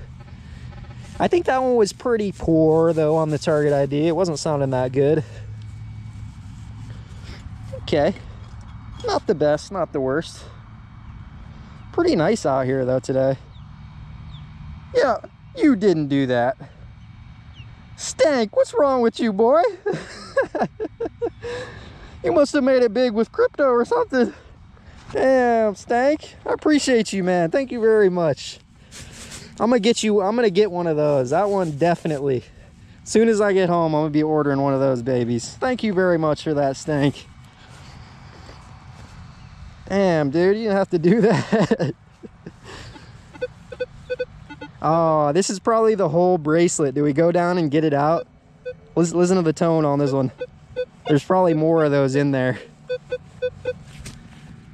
I think that one was pretty poor, though, on the target ID. It wasn't sounding that good. Okay. Not the best, not the worst. Pretty nice out here though today. Yeah, you didn't do that. Stank, what's wrong with you, boy? You must have made it big with crypto or something. Damn, Stank. I appreciate you, man. Thank you very much. I'm gonna get one of those. That one definitely. As soon as I get home, I'm gonna be ordering one of those babies. Thank you very much for that, Stank. Damn, dude, you didn't have to do that. Oh, this is probably the whole bracelet. Do we go down and get it out? Listen to the tone on this one. There's probably more of those in there.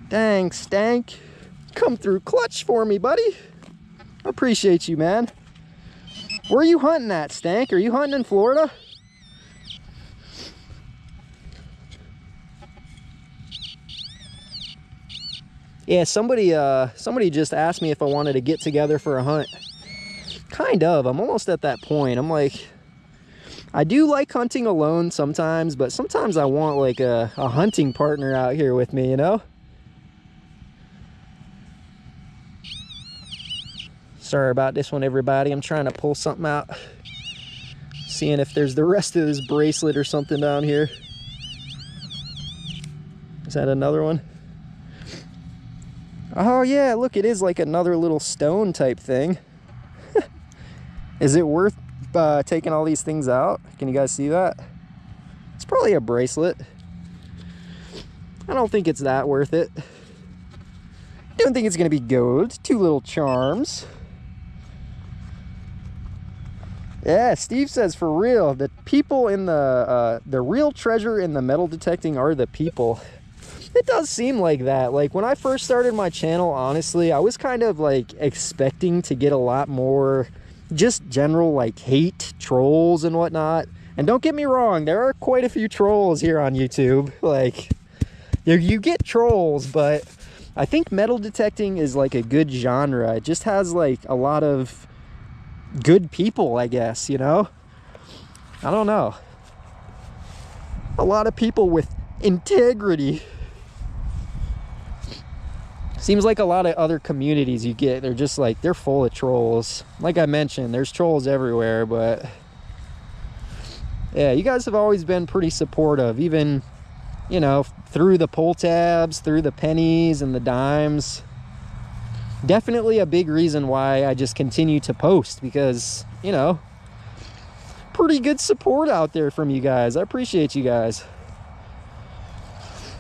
Dang, Stank. Come through clutch for me, buddy. I appreciate you, man. Where are you hunting at, Stank? Are you hunting in Florida? Yeah, somebody just asked me if I wanted to get together for a hunt. Kind of. I'm almost at that point. I'm like, I do like hunting alone sometimes, but sometimes I want like a hunting partner out here with me, you know? Sorry about this one, everybody. I'm trying to pull something out. Seeing if there's the rest of this bracelet or something down here. Is that another one? Oh yeah, look, it is like another little stone type thing. Is it worth taking all these things out? Can you guys see that? It's probably a bracelet. I don't think it's that worth it. Don't think it's gonna be gold. 2 little charms. Yeah, Steve says for real, the people in the real treasure in the metal detecting are the people. It does seem like that. Like when I first started my channel, honestly, I was kind of like expecting to get a lot more just general like hate, trolls and whatnot. And don't get me wrong, there are quite a few trolls here on YouTube. Like, you get trolls, but I think metal detecting is like a good genre. It just has like a lot of good people, I guess, you know? I don't know. A lot of people with integrity. Seems like a lot of other communities you get, they're just like, they're full of trolls. Like I mentioned, there's trolls everywhere, but yeah, you guys have always been pretty supportive, even, you know, through the pull tabs, through the pennies and the dimes. Definitely a big reason why I just continue to post, because, you know, pretty good support out there from you guys. I appreciate you guys.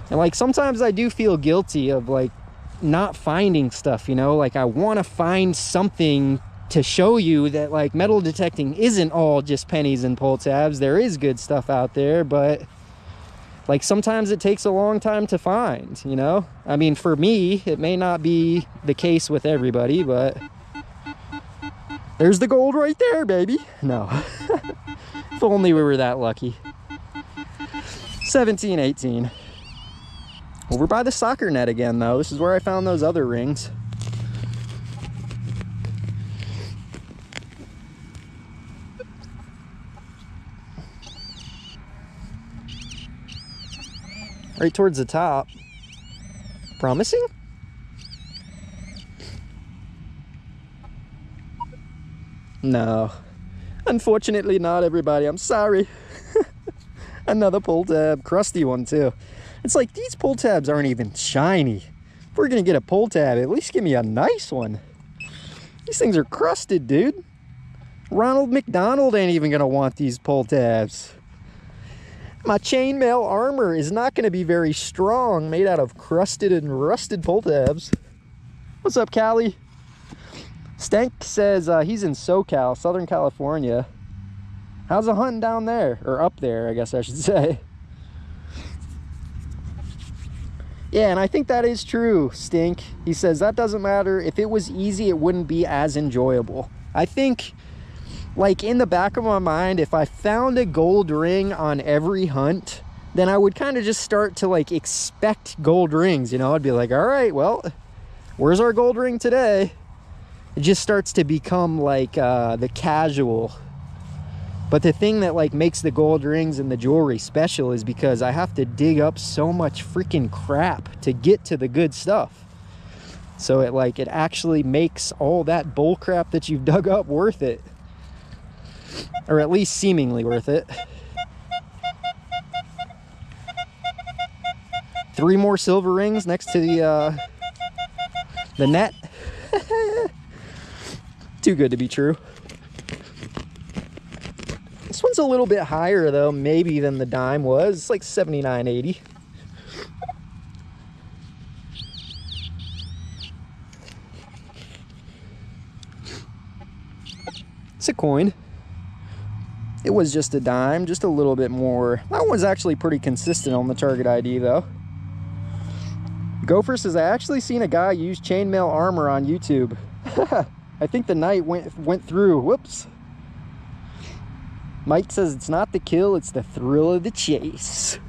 And like, sometimes I do feel guilty of like not finding stuff, you know, like I want to find something to show you that like metal detecting isn't all just pennies and pull tabs. There is good stuff out there, but like sometimes it takes a long time to find, you know? I mean, for me, it may not be the case with everybody, but there's the gold right there, baby. No. If only we were that lucky. 17, 18. Over by the soccer net again, though. This is where I found those other rings. Right towards the top. Promising? No. Unfortunately not, everybody. I'm sorry. Another pull tab. Crusty one, too. It's like, these pull tabs aren't even shiny. If we're gonna get a pull tab, at least give me a nice one. These things are crusted, dude. Ronald McDonald ain't even gonna want these pull tabs. My chainmail armor is not going to be very strong, made out of crusted and rusted pull tabs. What's up, Callie? Stank says he's in SoCal, Southern California. How's the hunting down there? Or up there, I guess I should say. Yeah, and I think that is true, Stink. He says that doesn't matter. If it was easy, it wouldn't be as enjoyable. I think, like, in the back of my mind, if I found a gold ring on every hunt, then I would kind of just start to like expect gold rings, you know? I'd be like, all right, well, where's our gold ring today? It just starts to become like the casual. But the thing that like makes the gold rings and the jewelry special is because I have to dig up so much freaking crap to get to the good stuff. So it actually makes all that bull crap that you've dug up worth it. Or at least seemingly worth it. 3 more silver rings next to the net. Too good to be true. This one's a little bit higher though, maybe, than the dime was. It's like 79.80. It's a coin. It was just a dime, just a little bit more. That one's actually pretty consistent on the target ID though. Gopher says, I actually seen a guy use chainmail armor on YouTube. I think the night went through. Whoops. Mike says it's not the kill, it's the thrill of the chase.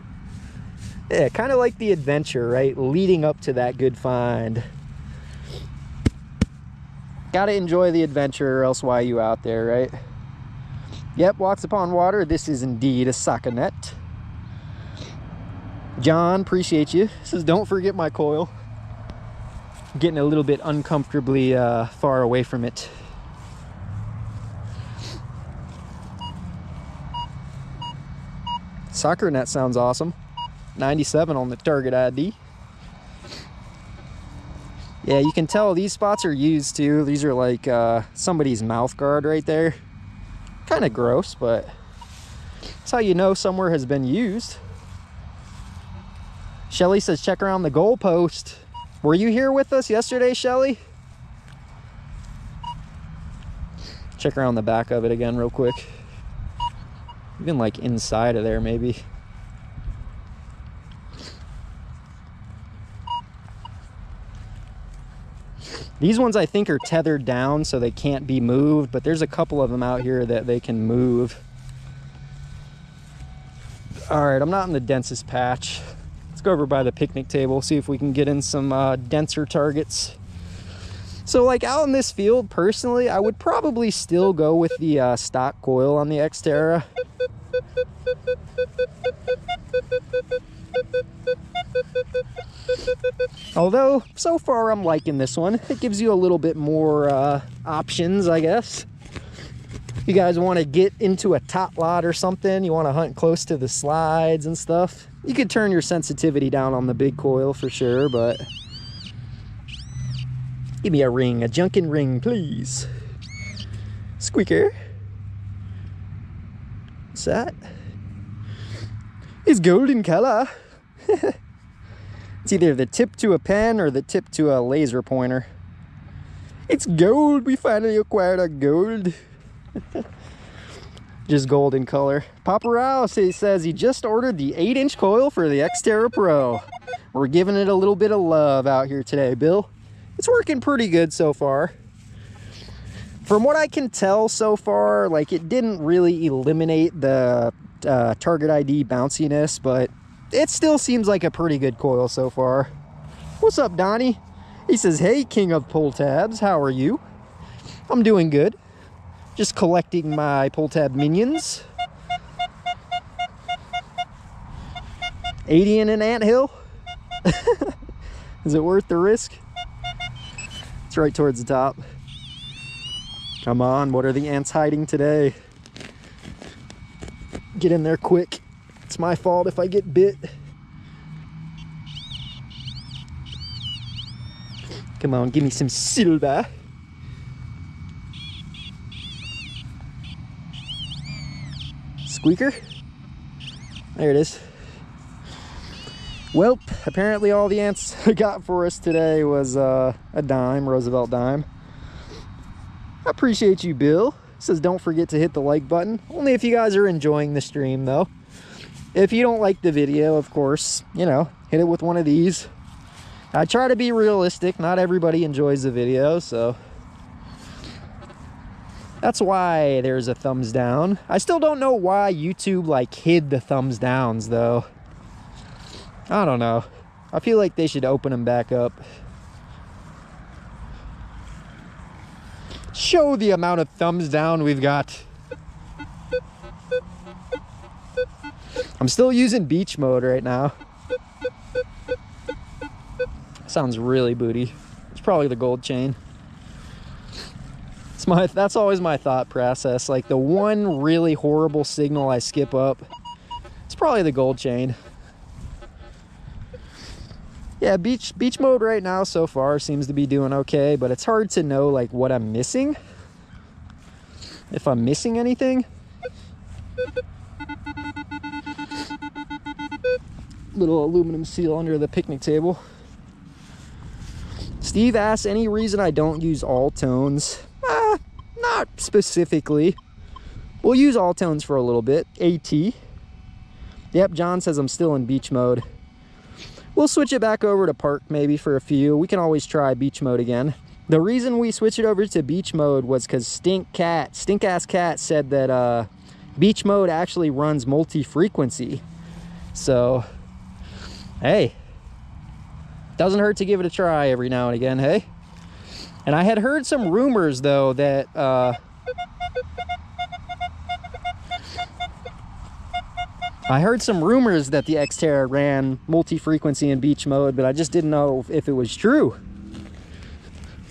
Yeah, kind of like the adventure, right? Leading up to that good find. Gotta enjoy the adventure, or else why are you out there, right? Yep, walks upon water. This is indeed a socket net. John, appreciate you. Says, don't forget my coil. Getting a little bit uncomfortably far away from it. Soccer net sounds awesome. 97 on the target ID. Yeah, you can tell these spots are used too. These are like somebody's mouth guard right there. Kind of gross, but that's how you know somewhere has been used. Shelly says, check around the goalpost. Were you here with us yesterday, Shelly? Check around the back of it again real quick. Even like inside of there, maybe. These ones I think are tethered down so they can't be moved, but there's a couple of them out here that they can move. All right, I'm not in the densest patch. Let's go over by the picnic table, see if we can get in some denser targets. So like out in this field, personally, I would probably still go with the stock coil on the X-Terra. Although, so far I'm liking this one. It gives you a little bit more options, I guess. You guys want to get into a tot lot or something, you want to hunt close to the slides and stuff, you could turn your sensitivity down on the big coil for sure, but give me a ring, a junkin' ring, please. Squeaker. What's that? It's golden color. It's either the tip to a pen or the tip to a laser pointer. It's gold. We finally acquired our gold. Just golden color. Papa Rouse, he says he just ordered the 8-inch coil for the X-Terra Pro. We're giving it a little bit of love out here today, Bill. It's working pretty good so far. From what I can tell so far, like it didn't really eliminate the target ID bounciness, but it still seems like a pretty good coil so far. What's up, Donnie? He says, hey, king of pull tabs, how are you? I'm doing good. Just collecting my pull tab minions. 80 in an anthill? Is it worth the risk? It's right towards the top. Come on, what are the ants hiding today? Get in there quick. It's my fault if I get bit. Come on, give me some silver. Squeaker. There it is. Well, apparently all the ants got for us today was a dime, Roosevelt dime. I appreciate you, Bill. Says don't forget to hit the like button. Only if you guys are enjoying the stream, though. If you don't like the video, of course, you know, hit it with one of these. I try to be realistic. Not everybody enjoys the video, so that's why there's a thumbs down. I still don't know why YouTube like hid the thumbs downs though. I don't know. I feel like they should open them back up. Show the amount of thumbs down we've got. I'm still using beach mode right now. Sounds really booty. It's probably the gold chain. That's always my thought process. Like the one really horrible signal I skip up, it's probably the gold chain. Yeah, beach mode right now so far seems to be doing okay, but it's hard to know like what I'm missing. If I'm missing anything. Little aluminum seal under the picnic table. Steve asks, any reason I don't use all tones? Not specifically. We'll use all tones for a little bit. AT. Yep, John says I'm still in beach mode. We'll switch it back over to park maybe for a few. We can always try beach mode again. The reason we switched it over to beach mode was because Stink-Ass Cat said that beach mode actually runs multi-frequency. So, hey, doesn't hurt to give it a try every now and again, hey? And I had heard some rumors, though, that the X-Terra ran multi-frequency in beach mode, but I just didn't know if it was true.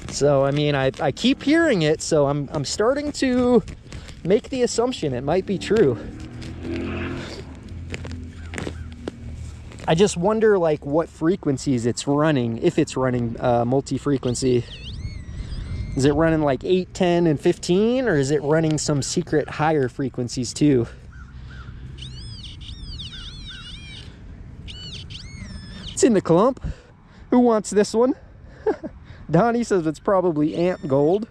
So, I mean, I keep hearing it, so I'm starting to make the assumption it might be true. I just wonder, like, what frequencies it's running, if it's running multi-frequency. Is it running like 8, 10, and 15, or is it running some secret higher frequencies too? It's in the clump. Who wants this one? Donnie says it's probably ant gold.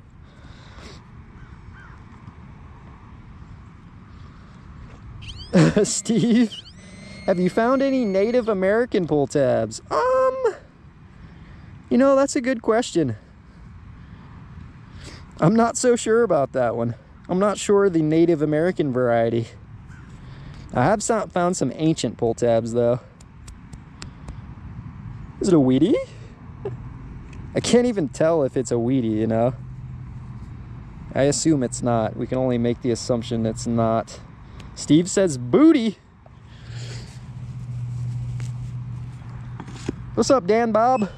Steve, have you found any Native American pull tabs? You know, that's a good question. I'm not so sure about that one. I'm not sure the Native American variety. I have found some ancient pull tabs though. Is it a weedy? I can't even tell if it's a weedy, you know. I assume it's not. We can only make the assumption it's not. Steve says booty. What's up, Dan Bob?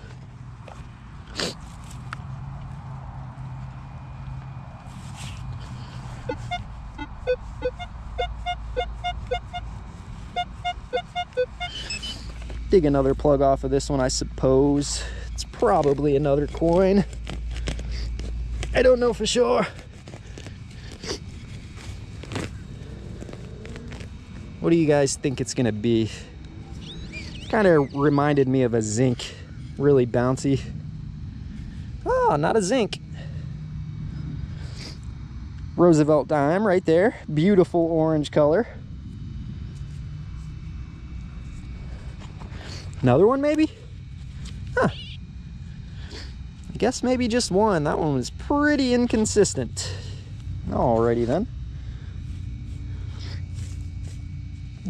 Dig another plug off of this one, I suppose. It's probably another coin. I don't know for sure. What do you guys think it's gonna be? Kind of reminded me of a zinc, really bouncy. Oh, not a zinc. Roosevelt dime right there, beautiful orange color. Another one maybe? Huh. I guess maybe just one. That one was pretty inconsistent. Alrighty then.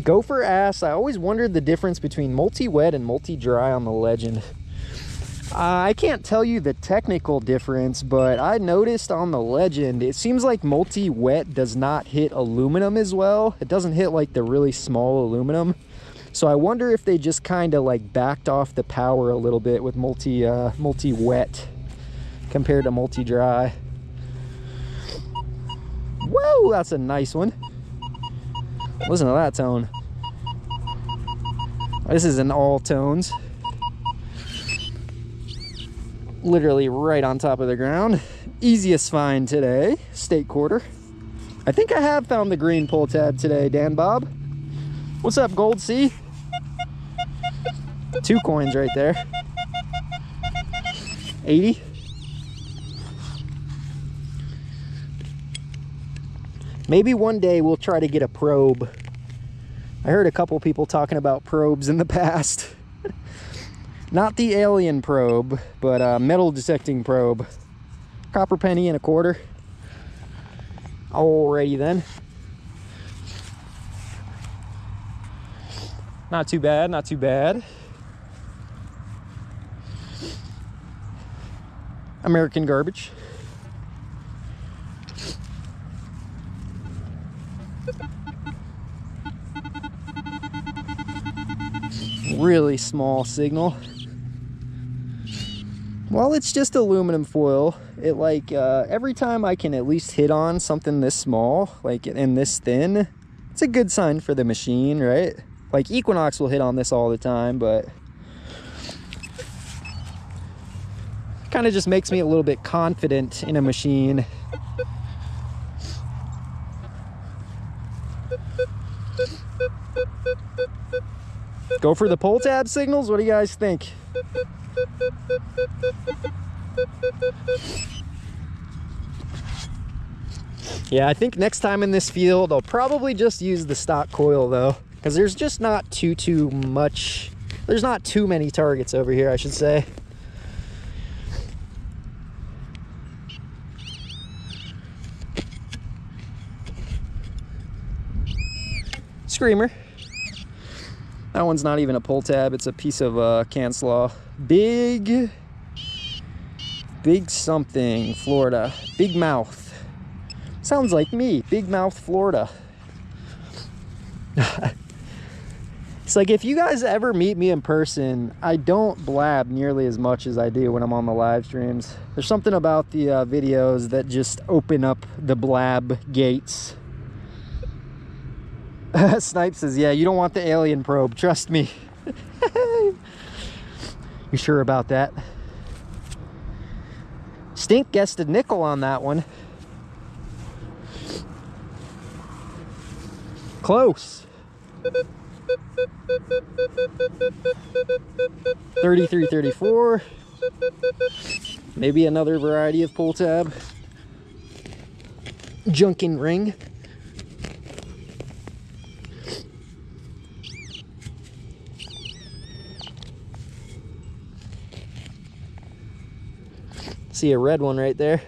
Gopher asks, I always wondered the difference between multi-wet and multi-dry on the Legend. I can't tell you the technical difference, but I noticed on the Legend, it seems like multi-wet does not hit aluminum as well. It doesn't hit like the really small aluminum. So I wonder if they just kind of like backed off the power a little bit with multi-wet compared to multi-dry. Whoa, that's a nice one. Listen to that tone. This is in all tones. Literally right on top of the ground. Easiest find today, state quarter. I think I have found the green pull tab today, Dan Bob. What's up, Gold C? 2 coins right there. 80. Maybe one day we'll try to get a probe. I heard a couple people talking about probes in the past. Not the alien probe, but a metal detecting probe. Copper penny and a quarter. Alrighty then. Not too bad, not too bad. American garbage. Really small signal. Well, it's just aluminum foil. It like every time I can at least hit on something this small, like and this thin, it's a good sign for the machine, right? Like Equinox will hit on this all the time, but kind of just makes me a little bit confident in a machine. Go for the pull tab signals? What do you guys think? Yeah, I think next time in this field, I'll probably just use the stock coil though, because there's just not too much. There's not too many targets over here, I should say. Screamer. That one's not even a pull tab, it's a piece of can slaw. Big something, Florida. Big Mouth. Sounds like me, Big Mouth, Florida. It's like if you guys ever meet me in person, I don't blab nearly as much as I do when I'm on the live streams. There's something about the videos that just open up the blab gates. Snipe says, yeah, you don't want the alien probe, trust me. You sure about that? Stink guessed a nickel on that one. Close. 33, 34. Maybe another variety of pull tab. Junkin ring. See a red one right there.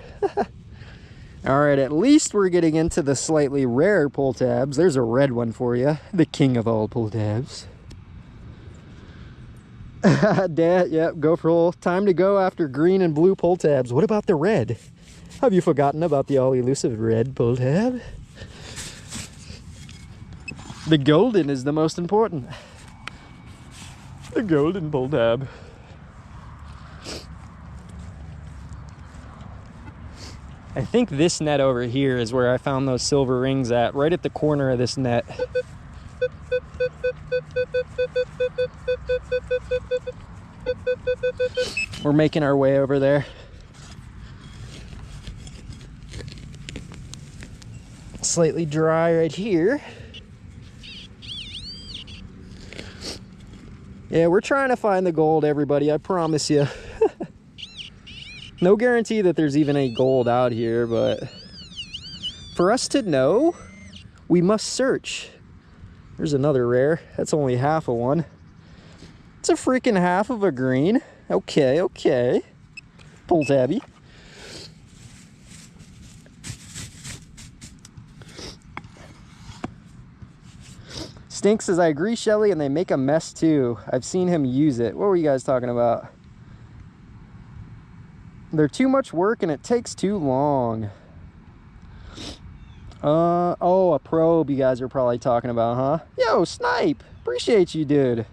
All right, at least we're getting into the slightly rare pull tabs. There's a red one for you, the king of all pull tabs. Dad, yep, go full. Time to go after green and blue pull tabs. What about the red? Have you forgotten about the all elusive red pull tab? The golden is the most important. The golden pull tab. I think this net over here is where I found those silver rings at, right at the corner of this net. We're making our way over there. Slightly dry right here. Yeah, we're trying to find the gold, everybody, I promise you. No guarantee that there's even any gold out here, but for us to know, we must search. There's another rare. That's only half of one. It's a freaking half of a green. Okay, okay. Pull tabby. Stinks says, I agree, Shelly, and they make a mess too. I've seen him use it. What were you guys talking about? They're too much work and it takes too long. Oh, a probe you guys are probably talking about, huh? Yo, Snipe, appreciate you, dude.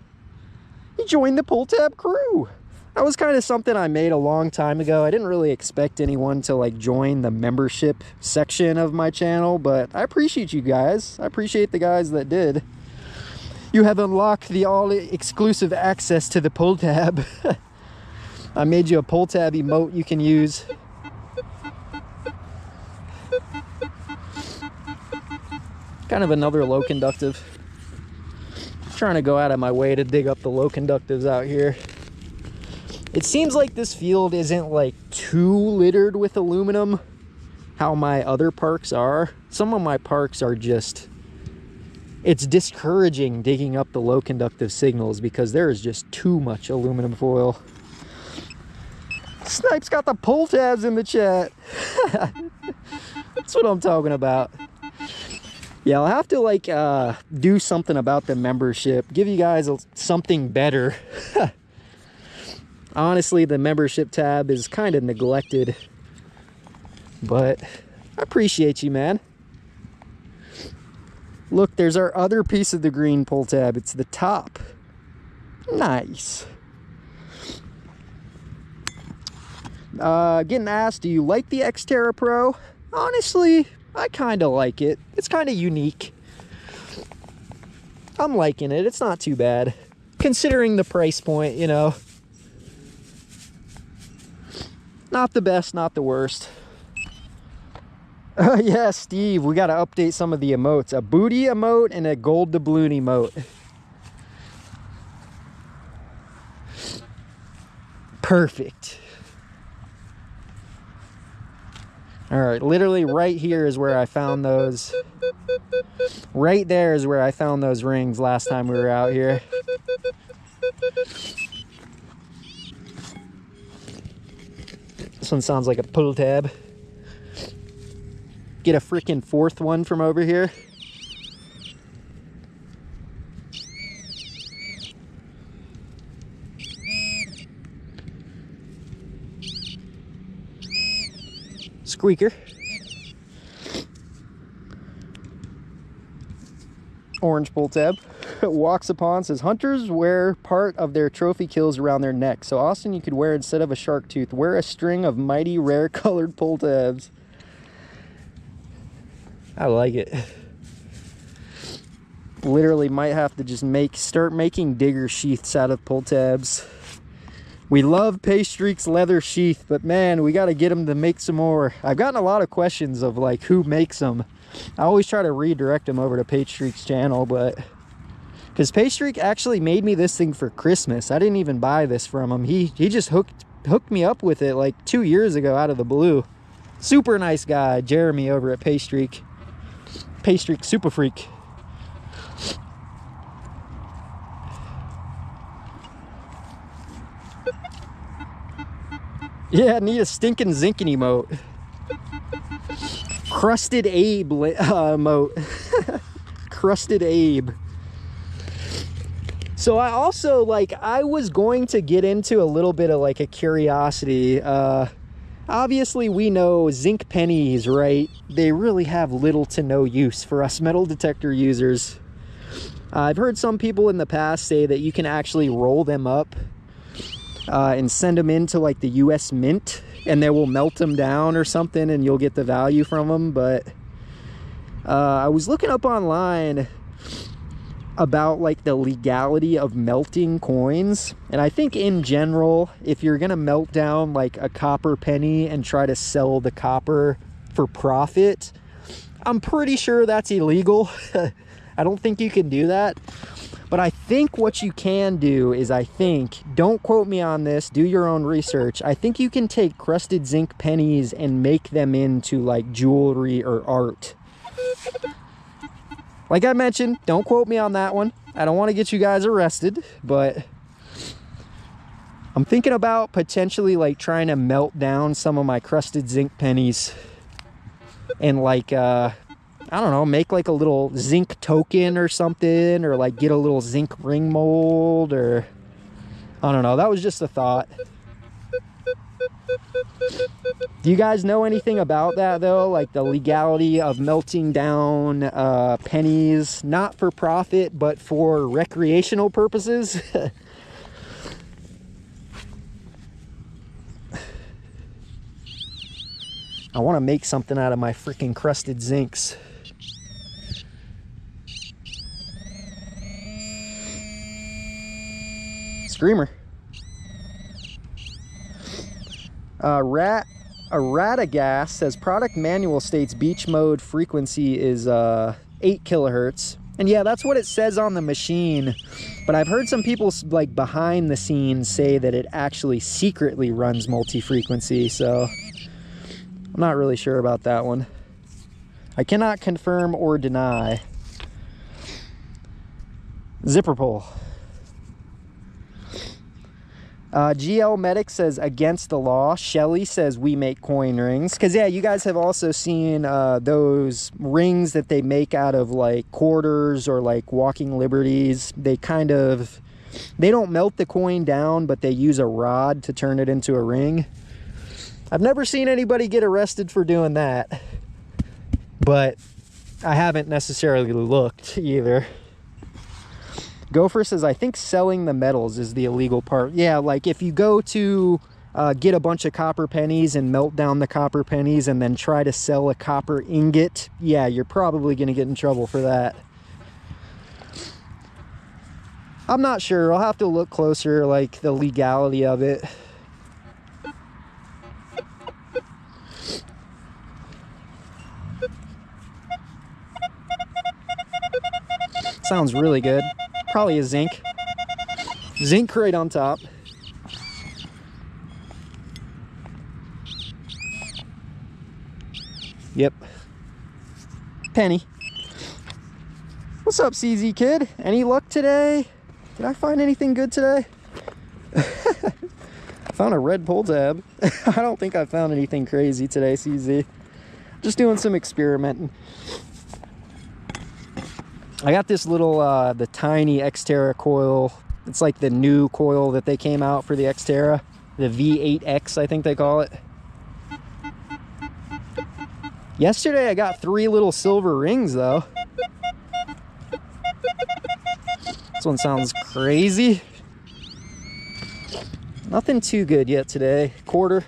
You joined the pull tab crew. That was kind of something I made a long time ago. I didn't really expect anyone to like join the membership section of my channel, but I appreciate you guys. I appreciate the guys that did. You have unlocked the all exclusive access to the pull tab. I made you a pull tab emote you can use. Kind of another low conductive. Trying to go out of my way to dig up the low conductives out here. It seems like this field isn't like too littered with aluminum, how my other parks are. Some of my parks are just, it's discouraging digging up the low conductive signals because there is just too much aluminum foil. Snipe's got the pull tabs in the chat. That's what I'm talking about. Yeah, I'll have to like do something about the membership, give you guys something better. Honestly, the membership tab is kind of neglected, but I appreciate you, man. Look, there's our other piece of the green pull tab. It's the top. Nice. Getting asked, do you like the X-Terra Pro? Honestly, I kind of like it. It's kind of unique. I'm liking it. It's not too bad. Considering the price point, you know. Not the best, not the worst. Yeah, Steve, we got to update some of the emotes. A booty emote and a gold doubloon emote. Perfect. All right, literally right here is where I found those. Right there is where I found those rings last time we were out here. This one sounds like a pull tab. Get a freaking fourth one from over here. Squeaker. Orange pull tab. Walks upon says hunters wear part of their trophy kills around their neck. So Austin, you could wear, instead of a shark tooth, wear a string of mighty rare colored pull tabs. I like it. Literally might have to just start making digger sheaths out of pull tabs. We love Paystreak's leather sheath, but man, we got to get them to make some more. I've gotten a lot of questions of like who makes them. I always try to redirect them over to Paystreak's channel, but because Paystreak actually made me this thing for Christmas. I didn't even buy this from him. He just hooked me up with it like 2 years ago out of the blue. Super nice guy, Jeremy over at Paystreak. Paystreak super freak. Yeah, need a stinking zinking emote. Crusted Abe emote. Crusted Abe. So I also, like, I was going to get into a little bit of like a curiosity. Obviously we know zinc pennies, right? They really have little to no use for us metal detector users. I've heard some people in the past say that you can actually roll them up and send them into like the US Mint, and they will melt them down or something and you'll get the value from them. But I was looking up online about like the legality of melting coins, and I think in general, if you're gonna melt down like a copper penny and try to sell the copper for profit, I'm pretty sure that's illegal. I don't think you can do that. But I think what you can do is, don't quote me on this, do your own research, I think you can take crusted zinc pennies and make them into like jewelry or art. Like I mentioned, don't quote me on that one. I don't want to get you guys arrested, but I'm thinking about potentially like trying to melt down some of my crusted zinc pennies and like, I don't know, make like a little zinc token or something, or like get a little zinc ring mold, or I don't know. That was just a thought. Do you guys know anything about that though? Like the legality of melting down pennies, not for profit, but for recreational purposes? I want to make something out of my freaking crusted zincs. Screamer. Radagas says product manual states beach mode frequency is 8 kilohertz. And yeah, that's what it says on the machine. But I've heard some people like behind the scenes say that it actually secretly runs multi-frequency, so I'm not really sure about that one. I cannot confirm or deny. Zipper pull. GL Medic says against the law. Shelly says we make coin rings. Because yeah, you guys have also seen those rings that they make out of like quarters or like walking liberties. They don't melt the coin down, but they use a rod to turn it into a ring. I've never seen anybody get arrested for doing that, but I haven't necessarily looked either. Gopher says, I think selling the metals is the illegal part. Yeah, like if you go to get a bunch of copper pennies and melt down the copper pennies and then try to sell a copper ingot, yeah, you're probably going to get in trouble for that. I'm not sure. I'll have to look closer, like the legality of it. Sounds really good. Probably a zinc crate on top. Yep. Penny. What's up, CZ kid? Any luck today? Did I find anything good today? I found a red pull tab. I don't think I found anything crazy today, CZ. Just doing some experimenting. I got this little, the tiny X-Terra coil. It's like the new coil that they came out for the X-Terra. The V8X, I think they call it. Yesterday I got 3 little silver rings though. This one sounds crazy. Nothing too good yet today. Quarter.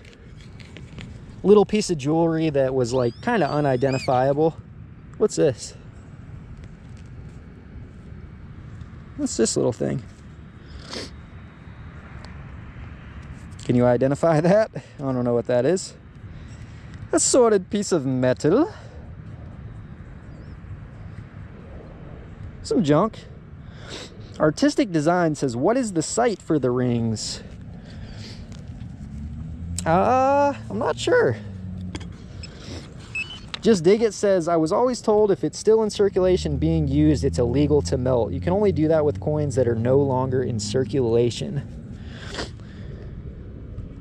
Little piece of jewelry that was like kind of unidentifiable. What's this? What's this little thing? Can you identify that? I don't know what that is. A sorted piece of metal. Some junk. Artistic Design says, what is the site for the rings? I'm not sure. Just Dig It says, I was always told if it's still in circulation being used, it's illegal to melt. You can only do that with coins that are no longer in circulation.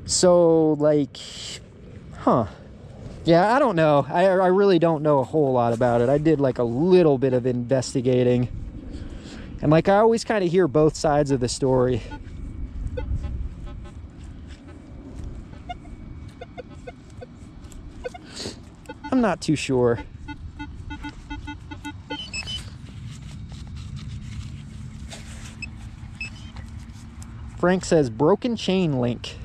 So, like, huh. Yeah, I don't know. I really don't know a whole lot about it. I did like a little bit of investigating. And like I always kind of hear both sides of the story. I'm not too sure. Frank says broken chain link.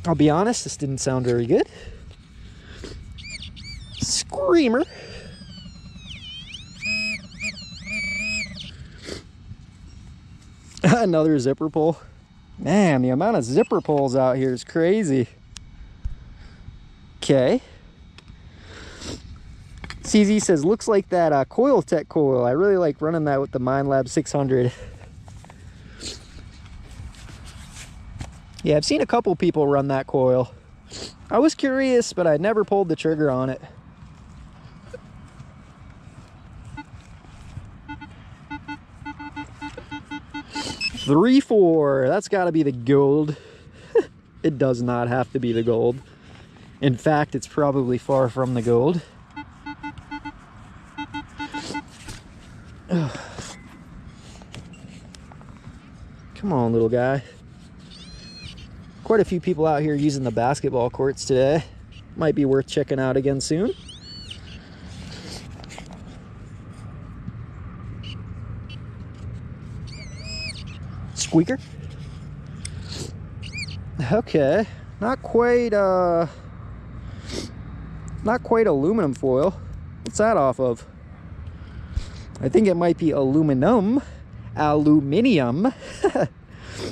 I'll be honest, this didn't sound very good. Screamer. Another zipper pull. Man, the amount of zipper pulls out here is crazy. Okay. CZ says, looks like that Coil Tech coil. I really like running that with the Minelab 600. Yeah, I've seen a couple people run that coil. I was curious, but I never pulled the trigger on it. Three, 4. That's got to be the gold. It does not have to be the gold. In fact, it's probably far from the gold. Ugh. Come on, little guy. Quite a few people out here using the basketball courts today. Might be worth checking out again soon. Squeaker. Okay, not quite aluminum foil. What's that off of? I think it might be aluminum.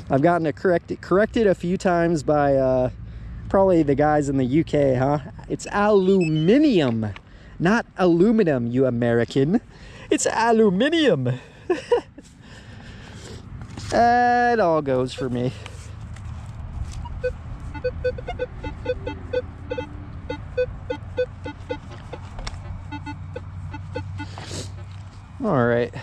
I've gotten it corrected a few times by probably the guys in the UK, huh? It's aluminium, not aluminum, you American. It's aluminium. It all goes for me. All right.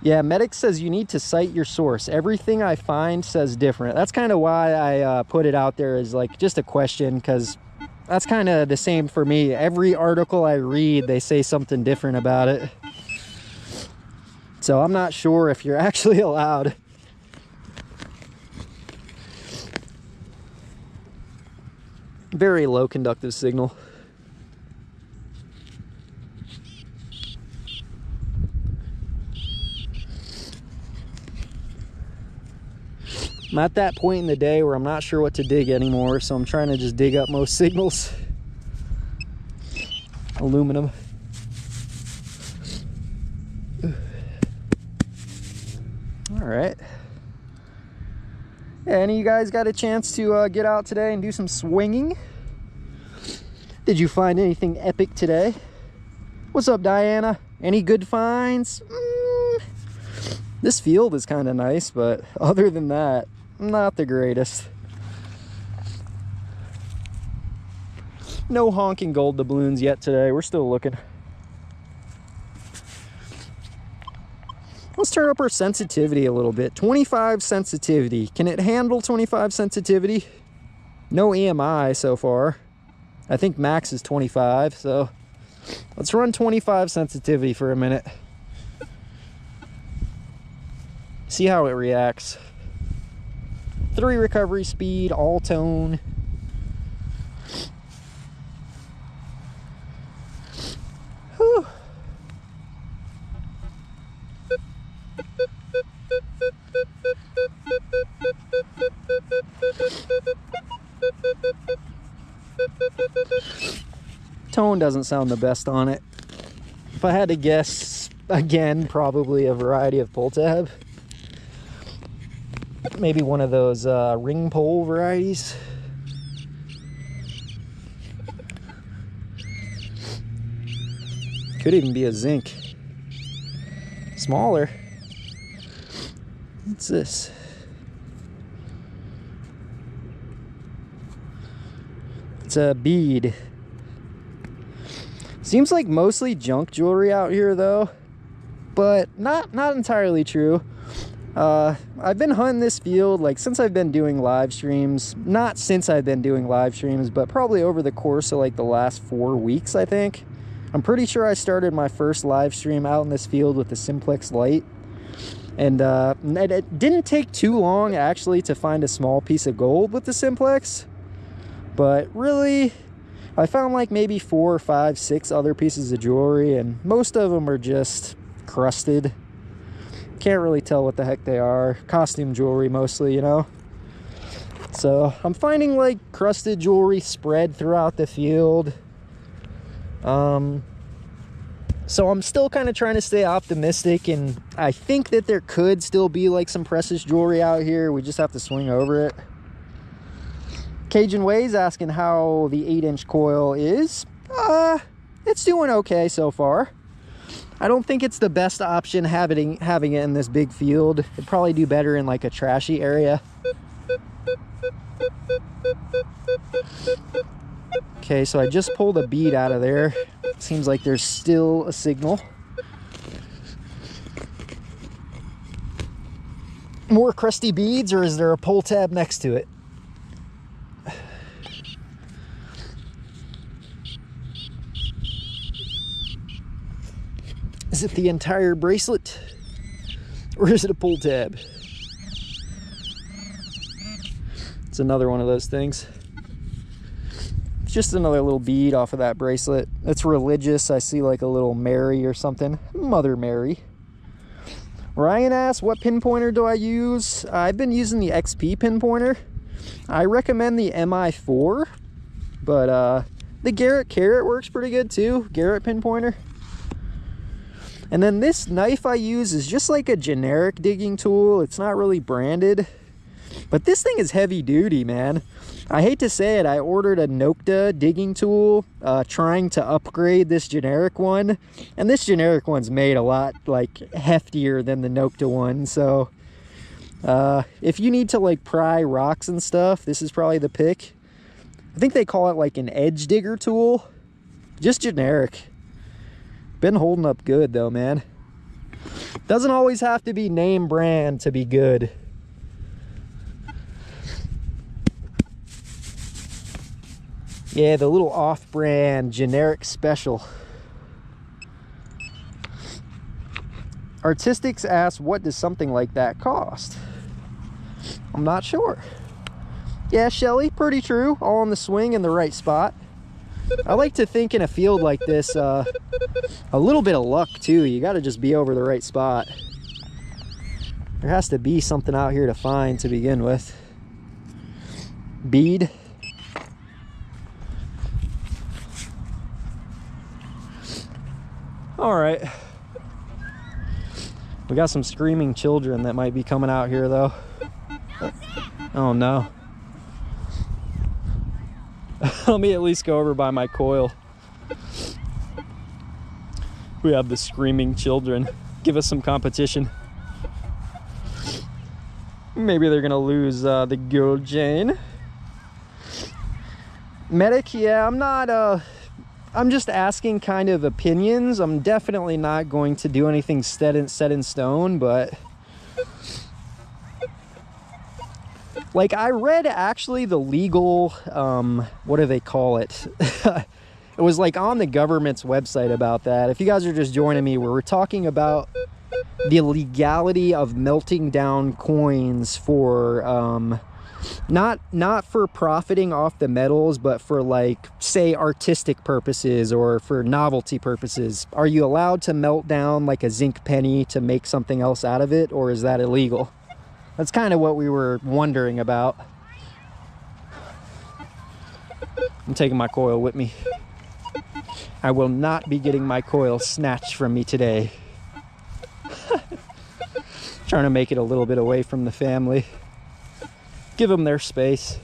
Yeah, Medic says you need to cite your source. Everything I find says different. That's kind of why I put it out there as like just a question, because that's kind of the same for me. Every article I read, they say something different about it. So I'm not sure if you're actually allowed. Very low conductive signal. I'm at that point in the day where I'm not sure what to dig anymore, so I'm trying to just dig up most signals. Aluminum. All right. Yeah, any of you guys got a chance to get out today and do some swinging? Did you find anything epic today? What's up, Diana? Any good finds? This field is kind of nice, but other than that, not the greatest. No honking gold doubloons yet today. We're still looking. Let's turn up our sensitivity a little bit. 25 sensitivity. Can it handle 25 sensitivity? No EMI so far. I think max is 25, so let's run 25 sensitivity for a minute. See how it reacts. 3 recovery speed, all tone. Whew. Tone doesn't sound the best on it. If I had to guess, again, probably a variety of pull tab. Maybe one of those ring pole varieties. Could even be a zinc. Smaller. What's this? It's a bead. Seems like mostly junk jewelry out here though, but not entirely true. I've been hunting this field like since I've been doing live streams. Not since I've been doing live streams, but probably over the course of like the last 4 weeks, I think. I'm pretty sure I started my first live stream out in this field with the simplex light. And it didn't take too long actually to find a small piece of gold with the simplex. But really, I found like maybe 4, 5, 6 other pieces of jewelry, and most of them are just crusted. Can't really tell what the heck they are. Costume jewelry mostly, you know. So I'm finding like crusted jewelry spread throughout the field. So I'm still kind of trying to stay optimistic, and I think that there could still be like some precious jewelry out here. We just have to swing over it. Cajun Way's asking how the 8-inch coil is. It's doing okay so far. I don't think it's the best option having it in this big field. It'd probably do better in like a trashy area. Okay, so I just pulled a bead out of there. Seems like there's still a signal. More crusty beads, or is there a pull tab next to it? Is it the entire bracelet, or is it a pull tab? It's another one of those things. It's just another little bead off of that bracelet. It's religious. I see like a little Mary or something. Mother Mary. Ryan asks, what pinpointer do I use? I've been using the XP pinpointer. I recommend the MI4, but the Garrett Carrot works pretty good too. Garrett pinpointer. And then this knife I use is just like a generic digging tool. It's not really branded, but this thing is heavy duty, man. I hate to say it, I ordered a Nokta digging tool, trying to upgrade this generic one, and this generic one's made a lot like heftier than the Nokta one. So if you need to like pry rocks and stuff, this is probably the pick. I think they call it like an edge digger tool. Just generic. Been holding up good though, man. Doesn't always have to be name brand to be good. Yeah, the little off-brand generic special. Artistics asks, what does something like that cost? I'm not sure. Yeah, Shelly, pretty true. All on the swing in the right spot. I like to think in a field like this, a little bit of luck too. You got to just be over the right spot. There has to be something out here to find to begin with. Bead. All right. We got some screaming children that might be coming out here though. Oh no. Let me at least go over by my coil. We have the screaming children. Give us some competition. Maybe they're gonna lose the gold chain. Medic, yeah, I'm just asking kind of opinions. I'm definitely not going to do anything set in stone, but like I read actually the legal, what do they call it? It was like on the government's website about that. If you guys are just joining me, we're talking about the legality of melting down coins for, not for profiting off the metals, but for like, say, artistic purposes or for novelty purposes. Are you allowed to melt down like a zinc penny to make something else out of it, or is that illegal? That's kind of what we were wondering about. I'm taking my coil with me. I will not be getting my coil snatched from me today. Trying to make it a little bit away from the family. Give them their space.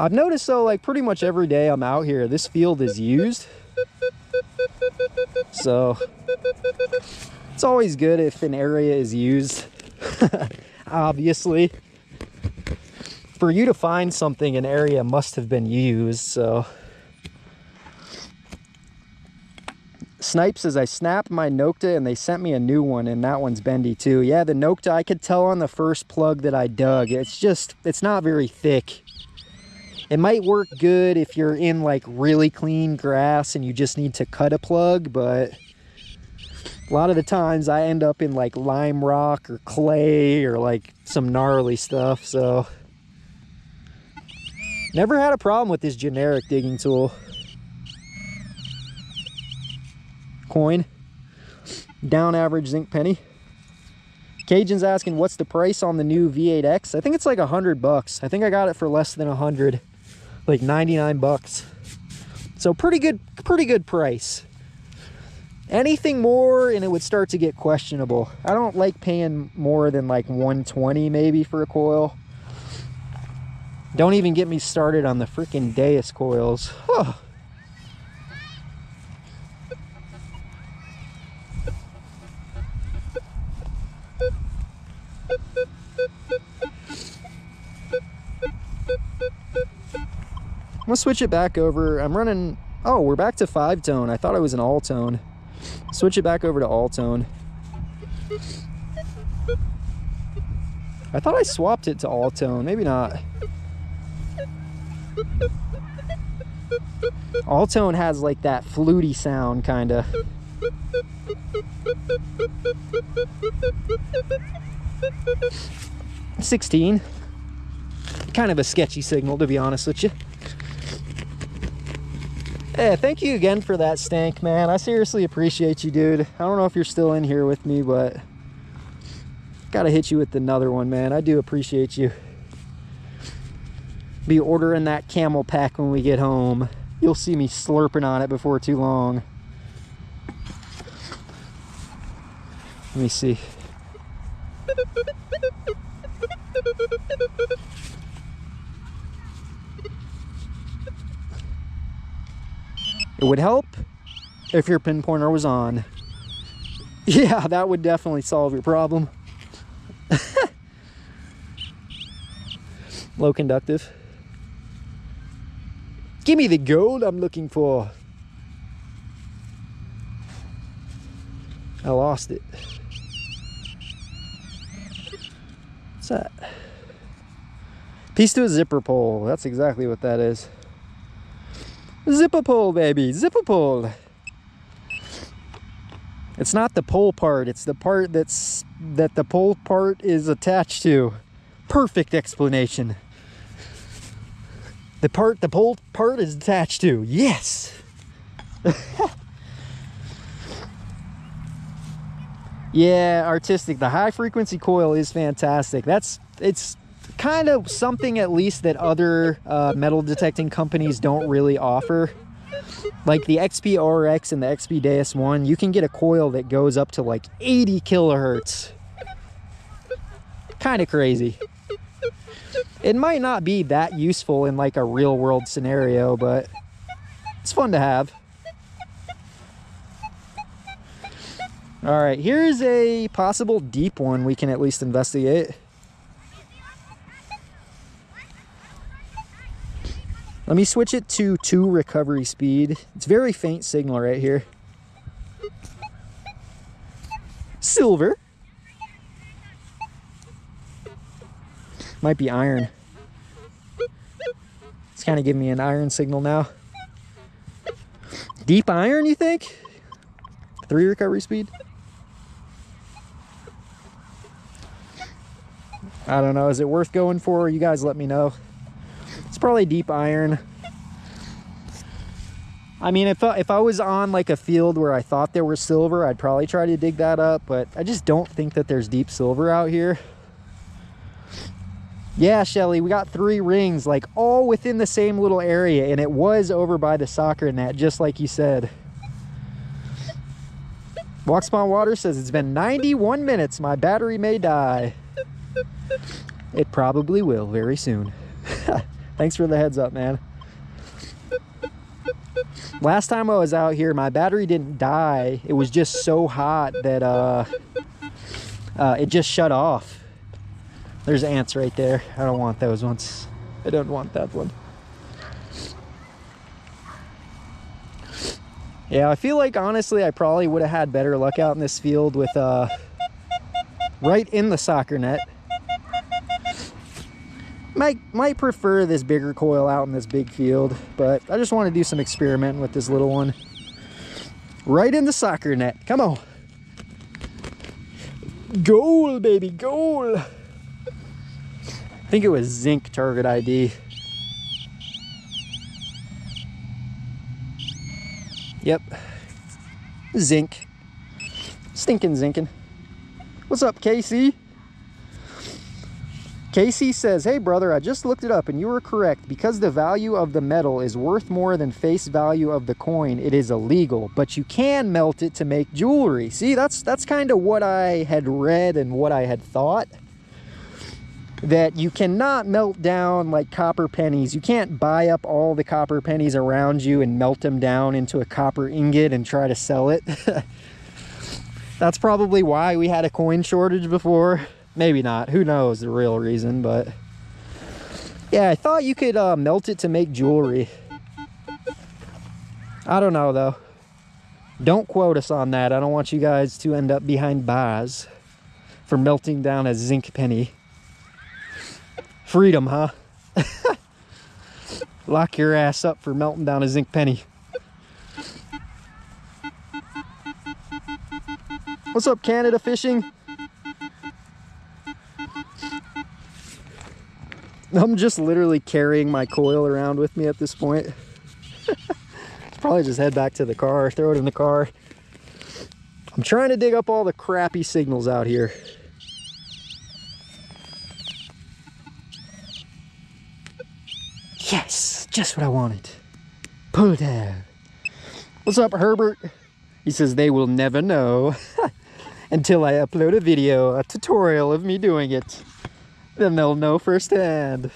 I've noticed though, like pretty much every day I'm out here, this field is used. So it's always good if an area is used. Obviously, for you to find something, an area must have been used. So Snipe says, I snapped my Nocta and they sent me a new one, and that one's bendy too. Yeah, the Nocta, I could tell on the first plug that I dug. It's not very thick. It might work good if you're in like really clean grass and you just need to cut a plug, but a lot of the times I end up in like lime rock or clay or like some gnarly stuff, so never had a problem with this generic digging tool. Coin, down average zinc penny. Cajun's asking what's the price on the new V8X. I think it's like $100. I think I got it for less than 100, like 99 bucks. So pretty good price. Anything more and it would start to get questionable. I don't like paying more than like 120 maybe for a coil. Don't even get me started on the freaking Deus coils. Huh. I'm gonna switch it back over. I'm running, oh, we're back to 5-tone. I thought it was an all-tone. Switch it back over to all-tone. I thought I swapped it to all-tone, maybe not. All-tone has like that fluty sound, kinda. $16. Kind of a sketchy signal, to be honest with you. Hey, thank you again for that stank, man. I seriously appreciate you, dude. I don't know if you're still in here with me, but gotta hit you with another one, man. I do appreciate you. Be ordering that camel pack when we get home. You'll see me slurping on it before too long. Let me see. It would help if your pin pointer was on. Yeah, that would definitely solve your problem. Low conductive. Give me the gold I'm looking for. I lost it. What's that? Piece to a zipper pole. That's exactly what that is. Zipper pole, baby, zipper pole. It's not the pole part, it's the part that the pole part is attached to. Perfect explanation. The pole part is attached to. Yes. Yeah, artistic. The high frequency coil is fantastic. It's kind of something at least that other metal detecting companies don't really offer. Like the XP-RX and the XP-Deus-1, you can get a coil that goes up to like 80 kilohertz. Kind of crazy. It might not be that useful in like a real world scenario, but it's fun to have. All right, here's a possible deep one we can at least investigate. Let me switch it to 2 recovery speed. It's very faint signal right here. Silver. Might be iron. It's kind of giving me an iron signal now. Deep iron, you think? 3 recovery speed? I don't know. Is it worth going for? You guys let me know. It's probably deep iron. I mean, if I was on like a field where I thought there was silver, I'd probably try to dig that up, but I just don't think that there's deep silver out here. Yeah, Shelly, we got 3 rings, like all within the same little area, and it was over by the soccer net, just like you said. Walk Spawn Water says, it's been 91 minutes. My battery may die. It probably will very soon. Thanks for the heads up, man. Last time I was out here, my battery didn't die. It was just so hot that it just shut off. There's ants right there. I don't want those ones. I don't want that one. Yeah, I feel like honestly I probably would have had better luck out in this field with right in the soccer net. Might prefer this bigger coil out in this big field, but I just want to do some experimenting with this little one. Right in the soccer net. Come on. Goal, baby, goal. I think it was zinc target ID. Yep. Zinc. Stinking zinking. What's up, Casey? Casey says, hey brother, I just looked it up and you were correct. Because the value of the metal is worth more than face value of the coin, it is illegal, but you can melt it to make jewelry. See, that's kind of what I had read and what I had thought. That you cannot melt down like copper pennies. You can't buy up all the copper pennies around you and melt them down into a copper ingot and try to sell it. That's probably why we had a coin shortage before. Maybe not, who knows the real reason, but yeah, I thought you could melt it to make jewelry. I don't know though. Don't quote us on that. I don't want you guys to end up behind bars for melting down a zinc penny. Freedom, huh? Lock your ass up for melting down a zinc penny. What's up, Canada Fishing? I'm just literally carrying my coil around with me at this point. Probably just head back to the car, throw it in the car. I'm trying to dig up all the crappy signals out here. Yes, just what I wanted. Pull tab. What's up, Herbert? He says they will never know until I upload a video, a tutorial of me doing it. Then they'll know firsthand.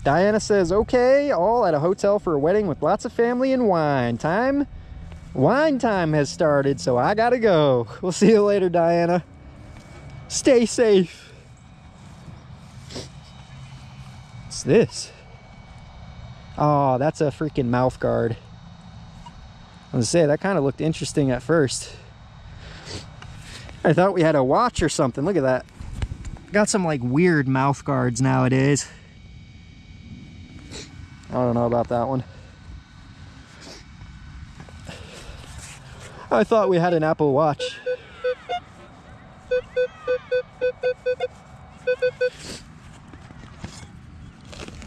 Diana says, okay, all at a hotel for a wedding with lots of family and wine. Wine time has started, so I gotta go. We'll see you later, Diana. Stay safe. What's this? Oh, that's a freaking mouth guard. I was gonna say, that kind of looked interesting at first. I thought we had a watch or something. Look at that. Got some like weird mouth guards nowadays. I don't know about that one. I thought we had an Apple Watch.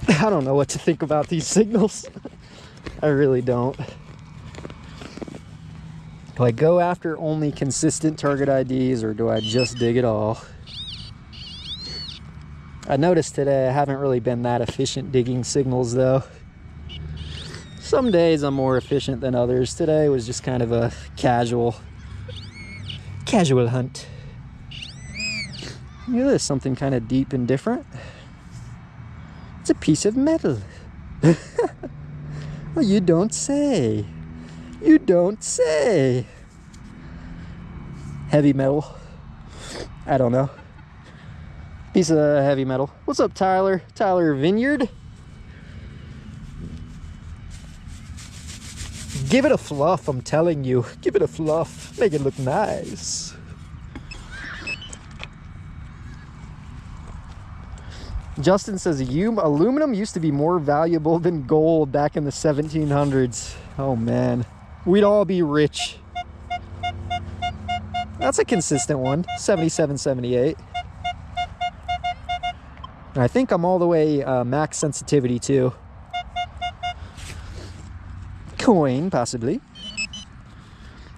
I don't know what to think about these signals. I really don't. Do I go after only consistent target IDs or do I just dig it all? I noticed today I haven't really been that efficient digging signals though. Some days I'm more efficient than others. Today was just kind of a casual hunt. Look at this, something kind of deep and different. It's a piece of metal. Well, you don't say. You don't say. Heavy metal. I don't know. Piece of heavy metal. What's up, Tyler? Tyler Vineyard? Give it a fluff, I'm telling you. Give it a fluff. Make it look nice. Justin says aluminum used to be more valuable than gold back in the 1700s. Oh man, we'd all be rich. That's a consistent one, 77, 78. And I think I'm all the way max sensitivity too. Coin, possibly.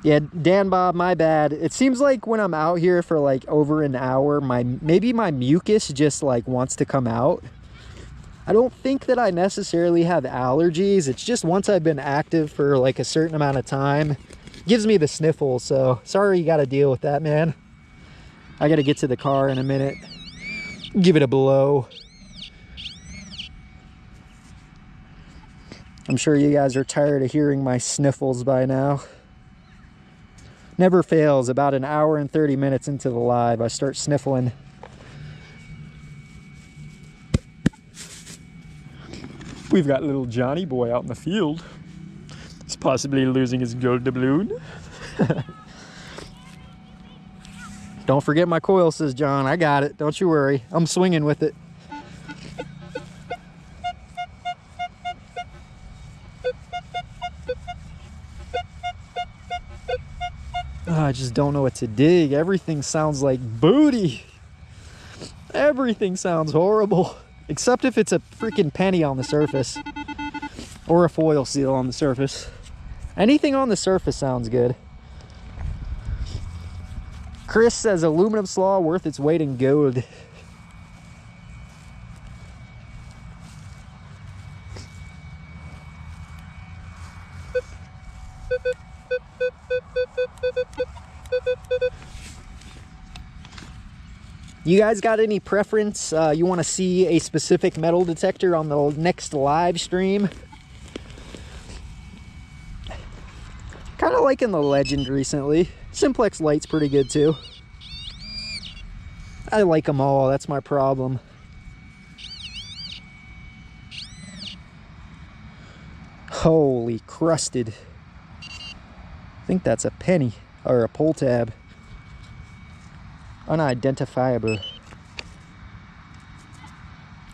Yeah, Dan Bob, my bad. It seems like when I'm out here for like over an hour, maybe my mucus just like wants to come out. I don't think that I necessarily have allergies. It's just once I've been active for like a certain amount of time, it gives me the sniffles. So sorry you got to deal with that, man. I got to get to the car in a minute. Give it a blow. I'm sure you guys are tired of hearing my sniffles by now. Never fails, about an hour and 30 minutes into the live, I start sniffling. We've got little Johnny boy out in the field. He's possibly losing his gold doubloon. Don't forget my coil, says John. I got it. Don't you worry. I'm swinging with it. Oh, I just don't know what to dig. Everything sounds like booty. Everything sounds horrible. Except if it's a freaking penny on the surface. Or a foil seal on the surface. Anything on the surface sounds good. Chris says aluminum slaw worth its weight in gold. You guys got any preference? You want to see a specific metal detector on the next live stream? Kind of liking the Legend recently. Simplex Light's pretty good too. I like them all, that's my problem. Holy crusted. I think that's a penny or a pull tab. Unidentifiable.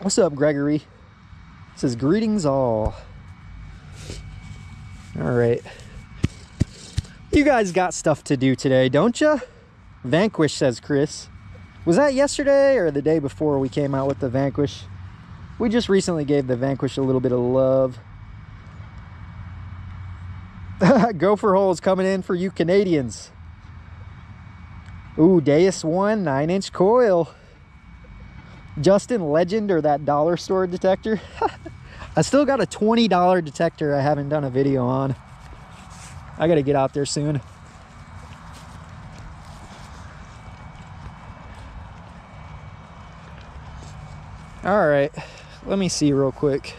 What's up, Gregory? It says greetings all. All right. You guys got stuff to do today, don't ya? Vanquish, says Chris. Was that yesterday or the day before we came out with the Vanquish? We just recently gave the Vanquish a little bit of love. Gopher holes coming in for you Canadians. Ooh, Deus 1 9-inch coil. Justin, Legend or that dollar store detector. I still got a $20 detector I haven't done a video on. I gotta get out there soon. All right, let me see real quick.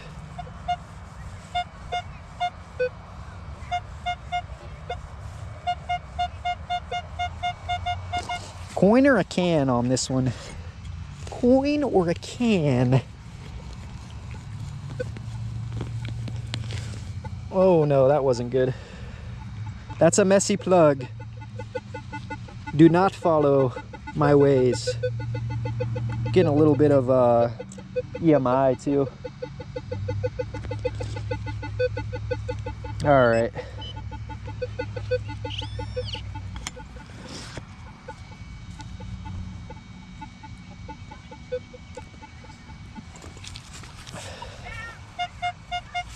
Coin or a can on this one? Coin or a can? Oh no, that wasn't good. That's a messy plug. Do not follow my ways. Getting a little bit of EMI too. All right.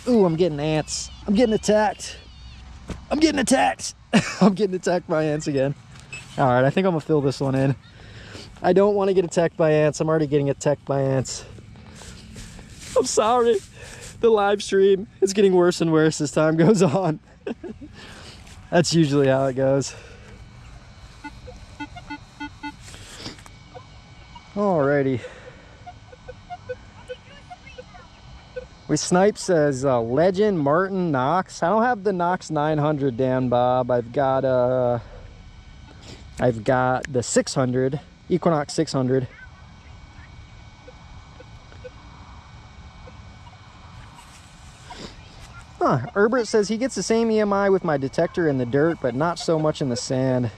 Ooh, I'm getting ants. I'm getting attacked. I'm getting attacked. I'm getting attacked by ants again. All right, I think I'm gonna fill this one in. I don't want to get attacked by ants. I'm already getting attacked by ants. I'm sorry. The live stream is getting worse and worse as time goes on. That's usually how it goes. Alrighty. We Snipe says Legend, Martin, Knox. I don't have the Knox 900, Dan Bob. I've got the 600, Equinox 600. Huh, Herbert says he gets the same EMI with my detector in the dirt, but not so much in the sand.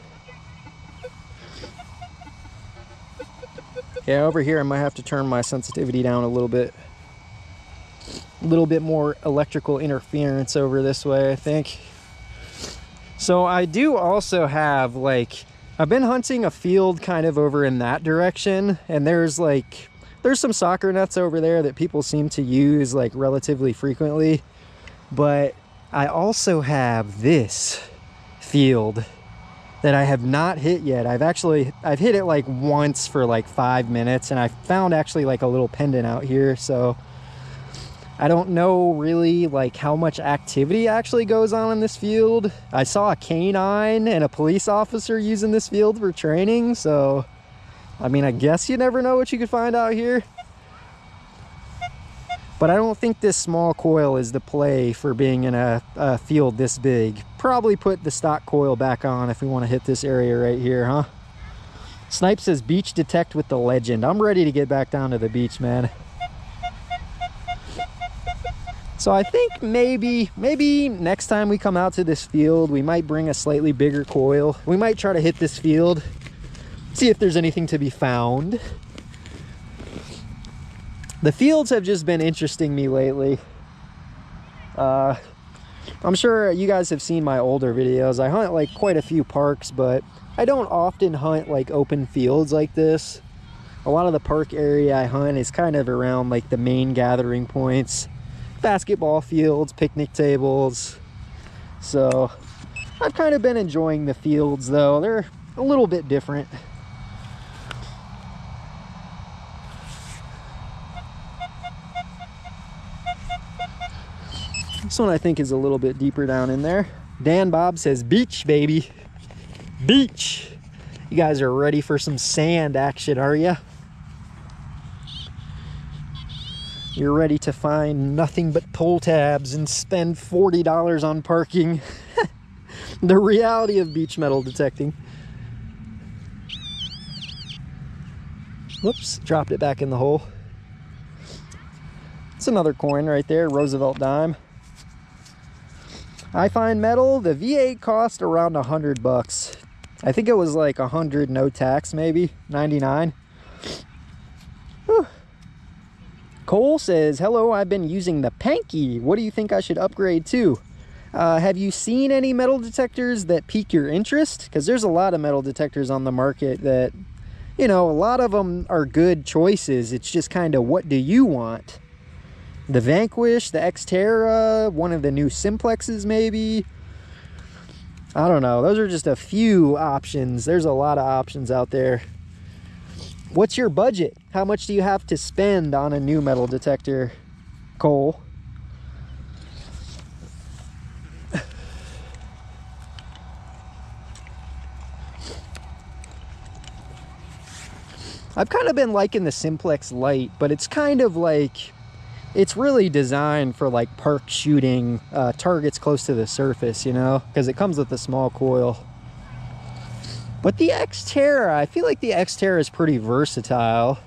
Yeah, over here I might have to turn my sensitivity down a little bit. A little bit more electrical interference over this way, I think. So I do also have, like, I've been hunting a field kind of over in that direction, and there's some soccer nets over there that people seem to use like relatively frequently. But I also have this field that I have not hit yet. I've hit it like once for like 5 minutes, and I found actually like a little pendant out here. So I don't know really like how much activity actually goes on in this field. I saw a canine and a police officer using this field for training. So, I mean, I guess you never know what you could find out here. But I don't think this small coil is the play for being in a field this big. Probably put the stock coil back on if we want to hit this area right here, huh? Snipe says beach detect with the Legend. I'm ready to get back down to the beach, man. So I think maybe next time we come out to this field, we might bring a slightly bigger coil. We might try to hit this field, see if there's anything to be found. The fields have just been interesting me lately. I'm sure you guys have seen my older videos. I hunt like quite a few parks, but I don't often hunt like open fields like this. A lot of the park area I hunt is kind of around like the main gathering points, basketball fields, picnic tables. So I've kind of been enjoying the fields though. They're a little bit different. This one I think is a little bit deeper down in there. Dan Bob says beach, baby. Beach. You guys are ready for some sand action, are you? You're ready to find nothing but pull tabs and spend $40 on parking. The reality of beach metal detecting. Whoops, dropped it back in the hole. It's another coin right there, Roosevelt dime. I find metal, the V8 cost around $100. I think it was like 100 no tax, maybe 99. Whew. Cole says, hello, I've been using the Panky. What do you think I should upgrade to? Have you seen any metal detectors that pique your interest? Because there's a lot of metal detectors on the market that, you know, a lot of them are good choices. It's just kind of, what do you want? The Vanquish, the X-Terra, one of the new Simplexes maybe. I don't know. Those are just a few options. There's a lot of options out there. What's your budget? How much do you have to spend on a new metal detector, Cole? I've kind of been liking the Simplex Lite, but it's kind of like, it's really designed for like park shooting, targets close to the surface, you know, because it comes with a small coil. But the X-Terra, I feel like the X-Terra is pretty versatile.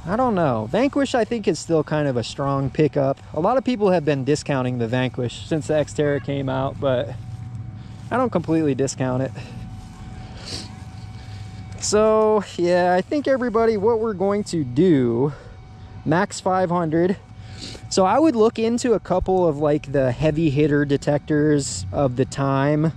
I don't know. Vanquish, I think, is still kind of a strong pickup. A lot of people have been discounting the Vanquish since the X-Terra came out, but I don't completely discount it. So, yeah, I think everybody, what we're going to do, max 500. So I would look into a couple of like the heavy hitter detectors of the time,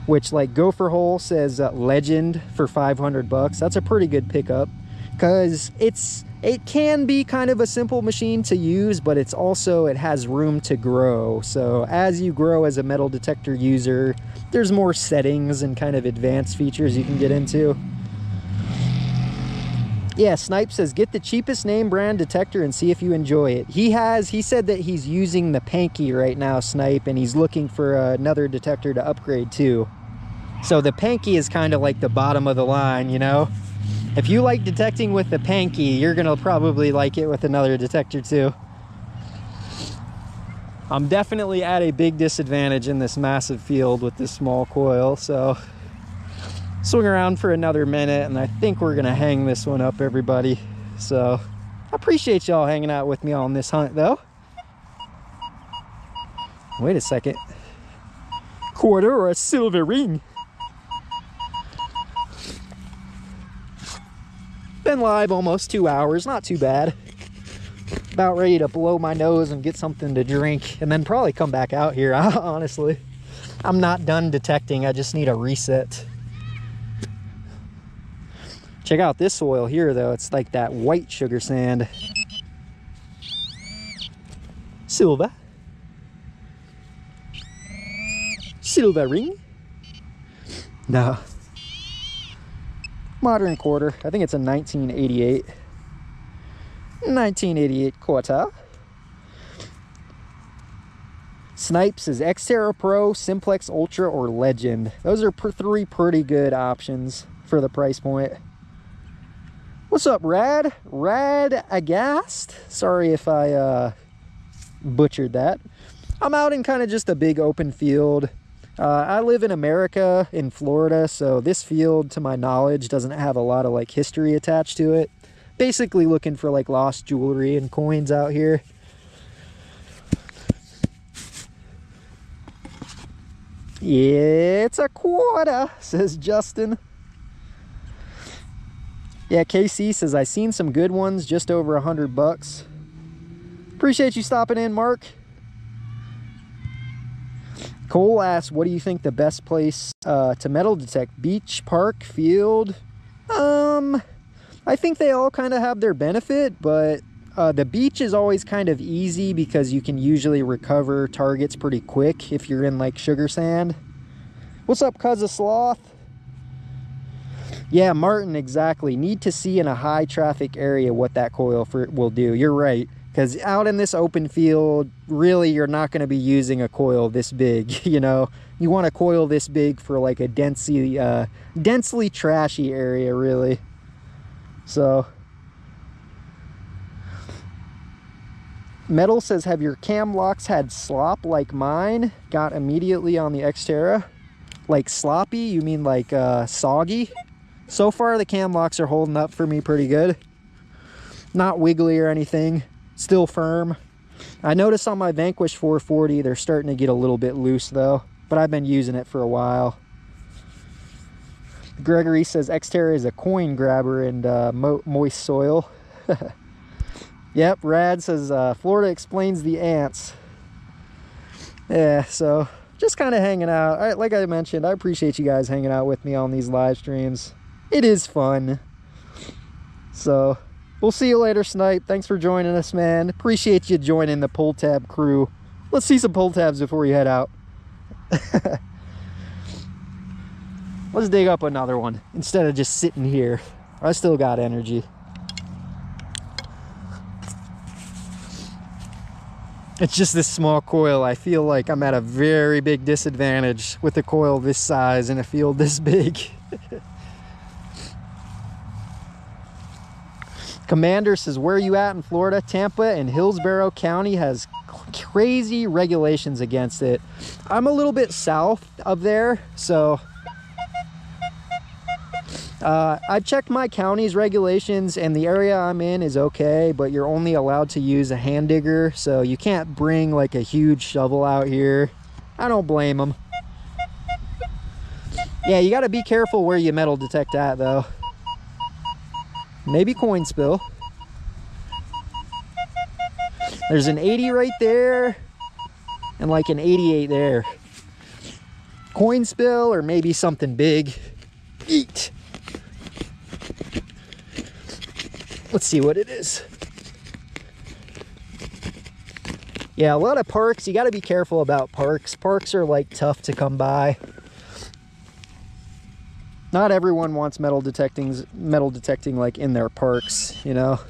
which like Gopher Hole says Legend for 500 bucks. That's a pretty good pickup because it can be kind of a simple machine to use, but it's also, it has room to grow. So as you grow as a metal detector user, there's more settings and kind of advanced features you can get into. Yeah, Snipe says, get the cheapest name brand detector and see if you enjoy it. He said that he's using the Panky right now, Snipe, and he's looking for another detector to upgrade to. So the Panky is kind of like the bottom of the line, you know? If you like detecting with the Panky, you're gonna probably like it with another detector too. I'm definitely at a big disadvantage in this massive field with this small coil, so swing around for another minute and I think we're gonna hang this one up, everybody. So I appreciate y'all hanging out with me on this hunt though. Wait a second. Quarter or a silver ring? Been live almost 2 hours, not too bad. About ready to blow my nose and get something to drink and then probably come back out here. Honestly, I'm not done detecting, I just need a reset. Check out this soil here though, it's like that white sugar sand. Silver. Silver ring? No. Modern quarter, I think it's a 1988. 1988 quarter. Snipes is X-Terra Pro, Simplex Ultra, or Legend. Those are three pretty good options for the price point. What's up, Rad? Rad Agast? Sorry if I butchered that. I'm out in kind of just a big open field. I live in America, in Florida, so this field, to my knowledge, doesn't have a lot of like history attached to it. Basically looking for like lost jewelry and coins out here. It's a quarter, says Justin. Yeah, KC says, I seen some good ones, just over $100. Appreciate you stopping in, Mark. Cole asks, what do you think the best place to metal detect? Beach, park, field? I think they all kind of have their benefit, but the beach is always kind of easy because you can usually recover targets pretty quick if you're in like sugar sand. What's up, cuz of sloth? Yeah, Martin, exactly. Need to see in a high traffic area what that coil will do. You're right. Because out in this open field, really, you're not going to be using a coil this big, you know? You want a coil this big for like a densely trashy area, really. So, Metal says, have your cam locks had slop like mine? Got immediately on the X-Terra. Like sloppy? You mean like soggy? So far, the cam locks are holding up for me pretty good. Not wiggly or anything. Still firm. I noticed on my Vanquish 440 they're starting to get a little bit loose though, but I've been using it for a while. Gregory says X-Terra is a coin grabber in moist soil. Yep, Rad says Florida explains the ants. Yeah, so just kind of hanging out. Like I mentioned, I appreciate you guys hanging out with me on these live streams. It is fun. So we'll see you later, Snipe. Thanks for joining us, man. Appreciate you joining the pull tab crew. Let's see some pull tabs before you head out. Let's dig up another one instead of just sitting here. I still got energy. It's just this small coil. I feel like I'm at a very big disadvantage with a coil this size in a field this big. Commander says, where are you at in Florida? Tampa and Hillsborough County has crazy regulations against it. I'm a little bit south of there, so I checked my county's regulations and the area I'm in is okay, but you're only allowed to use a hand digger, so you can't bring like a huge shovel out here. I don't blame them. Yeah, you got to be careful where you metal detect at though. Maybe coin spill. There's an 80 right there and like an 88 there. Coin spill or maybe something big. Eat. Let's see what it is. Yeah, a lot of parks. You got to be careful about parks. Parks are like tough to come by. Not everyone wants metal detecting like in their parks, you know.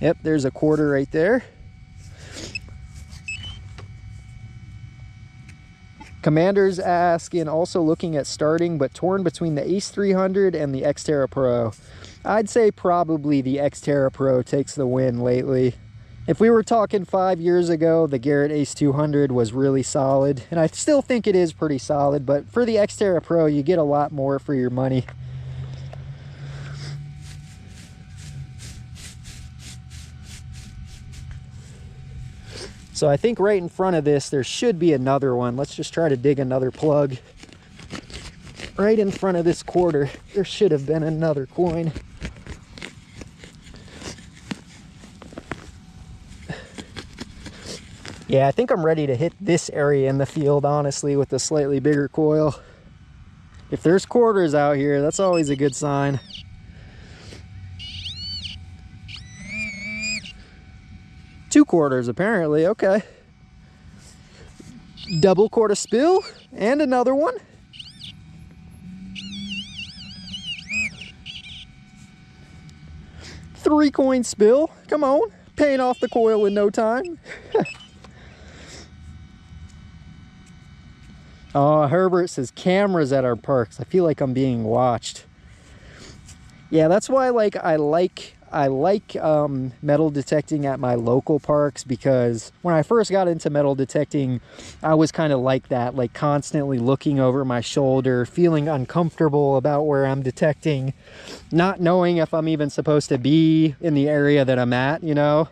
Yep, there's a quarter right there. Commander's asking, also looking at starting, but torn between the Ace 300 and the X-Terra Pro. I'd say probably the X-Terra Pro takes the win lately. If we were talking 5 years ago, the Garrett Ace 200 was really solid, and I still think it is pretty solid, but for the X-Terra Pro, you get a lot more for your money. So I think right in front of this, there should be another one. Let's just try to dig another plug. Right in front of this quarter, there should have been another coin. Yeah, I think I'm ready to hit this area in the field, honestly, with the slightly bigger coil. If there's quarters out here, that's always a good sign. Two quarters, apparently. Okay. Double quarter spill, and another one. Three coin spill. Come on. Paying off the coil in no time. Oh, Herbert says cameras at our parks. I feel like I'm being watched. Yeah, that's why I like I like metal detecting at my local parks, because when I first got into metal detecting, I was kind of like that, like constantly looking over my shoulder, feeling uncomfortable about where I'm detecting, not knowing if I'm even supposed to be in the area that I'm at, you know.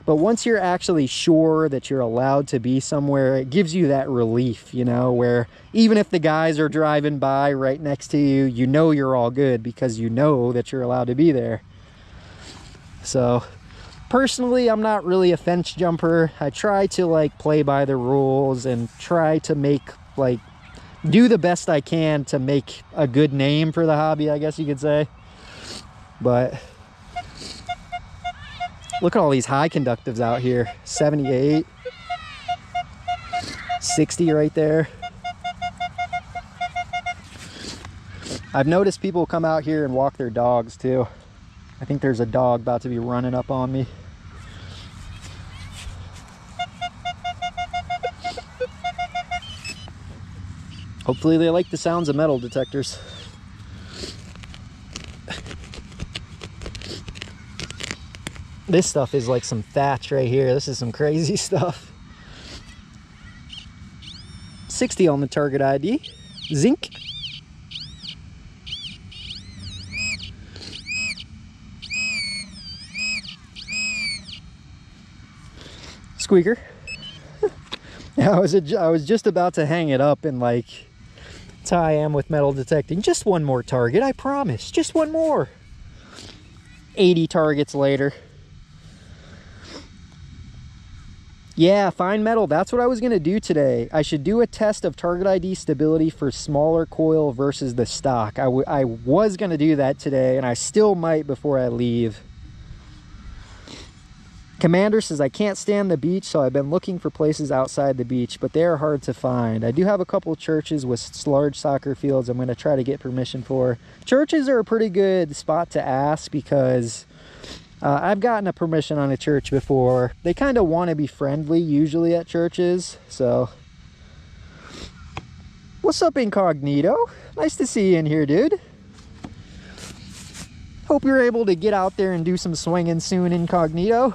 But once you're actually sure that you're allowed to be somewhere, it gives you that relief, you know, where even if the guys are driving by right next to you, you know you're all good because you know that you're allowed to be there. So personally, I'm not really a fence jumper. I try to like play by the rules and try to make like do the best I can to make a good name for the hobby, I guess you could say. But look at all these high conductives out here. 78, 60 right there. I've noticed people come out here and walk their dogs too. I think there's a dog about to be running up on me. Hopefully they like the sounds of metal detectors. This stuff is like some thatch right here. This is some crazy stuff. 60 on the target ID. Zinc. Squeaker. I was just about to hang it up, and like, that's how I am with metal detecting. Just one more target, I promise. Just one more. 80 targets later. Yeah, fine metal. That's what I was going to do today. I should do a test of target ID stability for smaller coil versus the stock. I was going to do that today, and I still might before I leave. Commander says, I can't stand the beach, so I've been looking for places outside the beach, but they are hard to find. I do have a couple churches with large soccer fields I'm going to try to get permission for. Churches are a pretty good spot to ask, because I've gotten a permission on a church before. They kind of want to be friendly usually at churches, so. What's up, Incognito? Nice to see you in here, dude. Hope you're able to get out there and do some swinging soon, Incognito.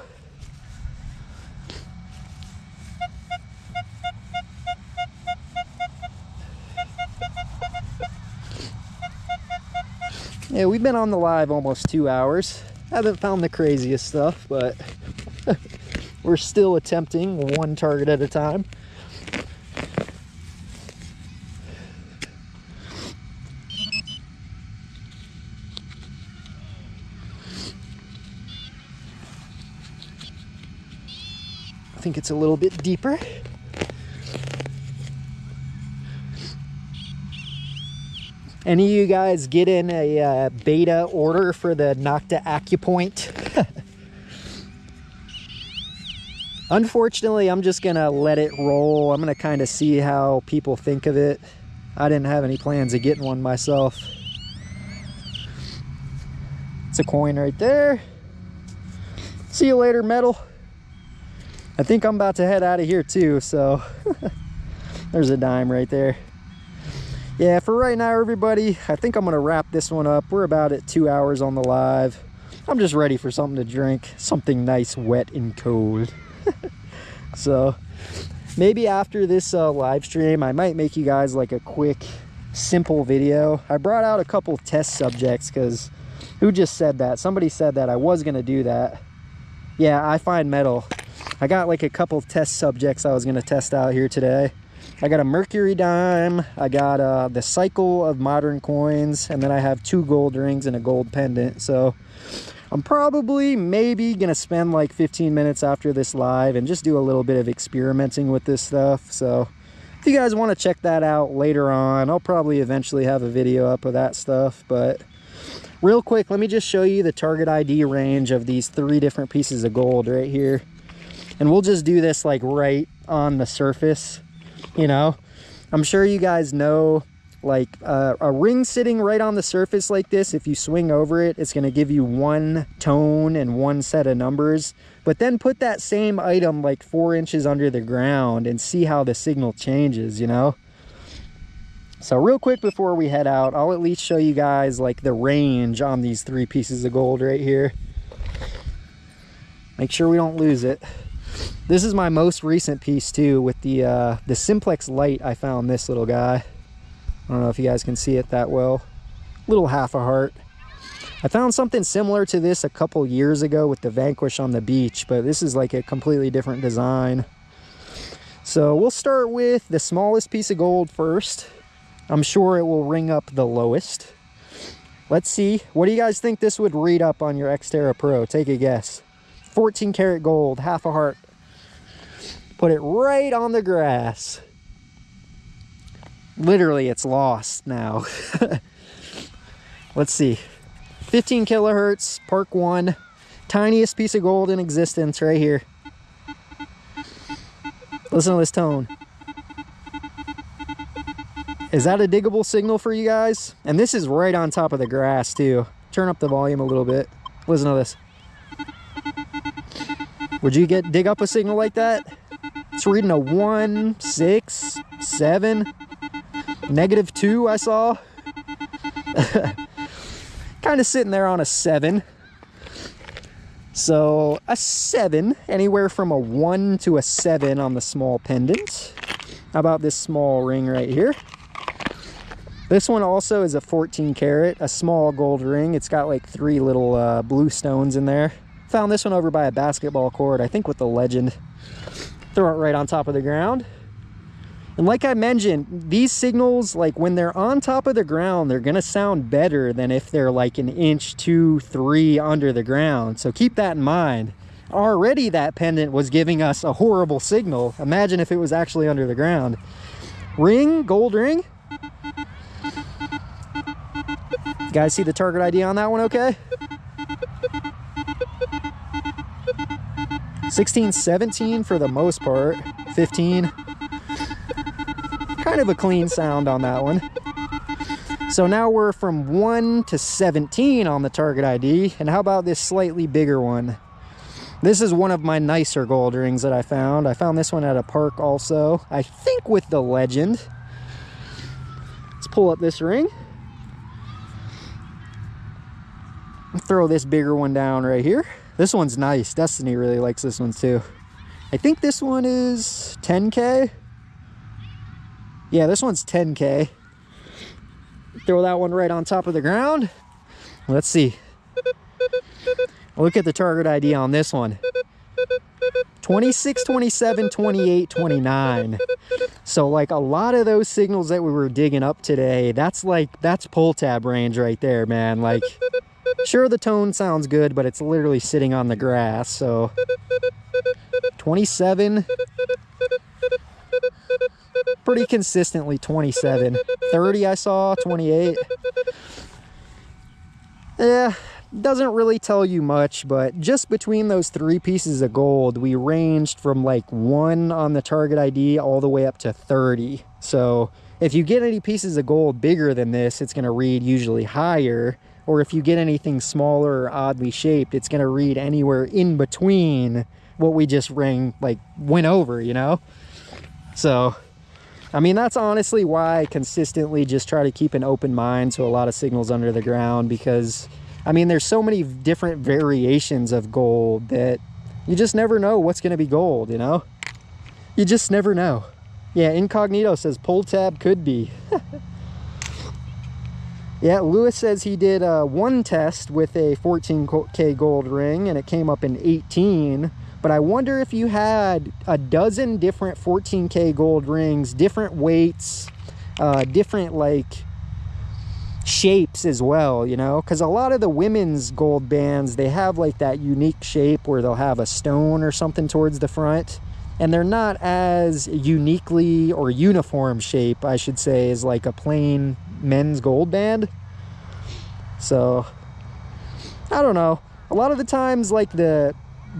Yeah, we've been on the live almost 2 hours. Haven't found the craziest stuff, but we're still attempting one target at a time. I think it's a little bit deeper. Any of you guys get in a beta order for the Nocta Acupoint? Unfortunately, I'm just gonna let it roll. I'm gonna kind of see how people think of it. I didn't have any plans of getting one myself. It's a coin right there. See you later, metal. I think I'm about to head out of here too, so there's a dime right there. Yeah, for right now, everybody, I think I'm gonna wrap this one up. We're about at 2 hours on the live. I'm just ready for something to drink, something nice, wet, and cold. So maybe after this live stream, I might make you guys like a quick, simple video. I brought out a couple test subjects, because who just said that? Somebody said that I was gonna do that. Yeah, I find metal. I got like a couple test subjects I was gonna test out here today. I got a mercury dime, I got the cycle of modern coins, and then I have 2 gold rings and a gold pendant. So I'm probably maybe gonna spend like 15 minutes after this live and just do a little bit of experimenting with this stuff. So if you guys want to check that out later on, I'll probably eventually have a video up of that stuff. But real quick, let me just show you the target ID range of these 3 different pieces of gold right here. And we'll just do this like right on the surface. You know, I'm sure you guys know, like a ring sitting right on the surface like this, if you swing over it, it's going to give you 1 tone and 1 set of numbers. But then put that same item like 4 inches under the ground and see how the signal changes, you know. So real quick before we head out, I'll at least show you guys like the range on these 3 pieces of gold right here. Make sure we don't lose it. This is my most recent piece too, with the simplex light. I found this little guy. I don't know if you guys can see it that well. Little half a heart. I found something similar to this a couple years ago with the Vanquish on the beach, but this is like a completely different design. So we'll start with the smallest piece of gold first. I'm sure it will ring up the lowest. Let's see. What do you guys think this would read up on your X-Terra Pro? Take a guess. 14 karat gold, half a heart. Put it right on the grass. Literally, it's lost now. Let's see. 15 kilohertz, Park 1. Tiniest piece of gold in existence right here. Listen to this tone. Is that a diggable signal for you guys? And this is right on top of the grass too. Turn up the volume a little bit. Listen to this. Would you dig up a signal like that? It's reading a 1, 6, 7, -2 I saw. Kind of sitting there on a 7. So a 7, anywhere from a 1 to a 7 on the small pendant. How about this small ring right here? This one also is a 14 karat, a small gold ring. It's got like 3 little blue stones in there. Found this one over by a basketball court, I think with the Legend. Throw it right on top of the ground. And like I mentioned, these signals, like when they're on top of the ground, they're gonna sound better than if they're like an inch, 2, 3 under the ground. So keep that in mind. Already that pendant was giving us a horrible signal. Imagine if it was actually under the ground. Ring, gold ring. You guys see the target ID on that one okay? 16, 17 for the most part. 15. Kind of a clean sound on that one. So now we're from 1 to 17 on the target ID. And how about this slightly bigger one? This is one of my nicer gold rings that I found. I found this one at a park also. I think with the Legend. Let's pull up this ring. Throw this bigger one down right here. This one's nice. Destiny really likes this one too. I think this one is 10K. Yeah, this one's 10K. Throw that one right on top of the ground. Let's see. Look at the target ID on this one. 26, 27, 28, 29. So like a lot of those signals that we were digging up today, that's pull tab range right there, man. Like, sure, the tone sounds good, but it's literally sitting on the grass. So 27, pretty consistently 27. 30 I saw, 28. Yeah, doesn't really tell you much, but just between those 3 pieces of gold, we ranged from like 1 on the target ID all the way up to 30. So if you get any pieces of gold bigger than this, it's going to read usually higher. Or if you get anything smaller or oddly shaped, it's going to read anywhere in between what we just went over, you know? So, I mean, that's honestly why I consistently just try to keep an open mind to a lot of signals under the ground, because, I mean, there's so many different variations of gold that you just never know what's going to be gold, you know? You just never know. Yeah, Incognito says pull tab could be. Yeah, Lewis says he did one test with a 14K gold ring and it came up in 18. But I wonder if you had a dozen different 14K gold rings, different weights, different like shapes as well, you know? Because a lot of the women's gold bands, they have like that unique shape where they'll have a stone or something towards the front. And they're not as uniquely or uniform shape, I should say, as like a plain men's gold band. So I don't know, a lot of the times like the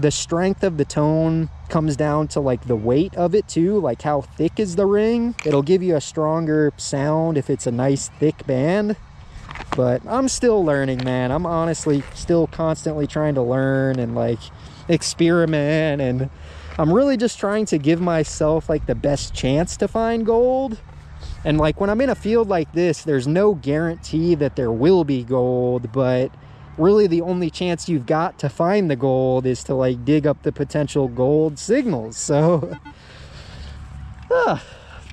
strength of the tone comes down to like the weight of it too, like how thick is the ring. It'll give you a stronger sound if it's a nice thick band. But I'm still learning, man. I'm honestly still constantly trying to learn and like experiment, and I'm really just trying to give myself like the best chance to find gold. And like when I'm in a field like this, there's no guarantee that there will be gold, but really the only chance you've got to find the gold is to like dig up the potential gold signals. So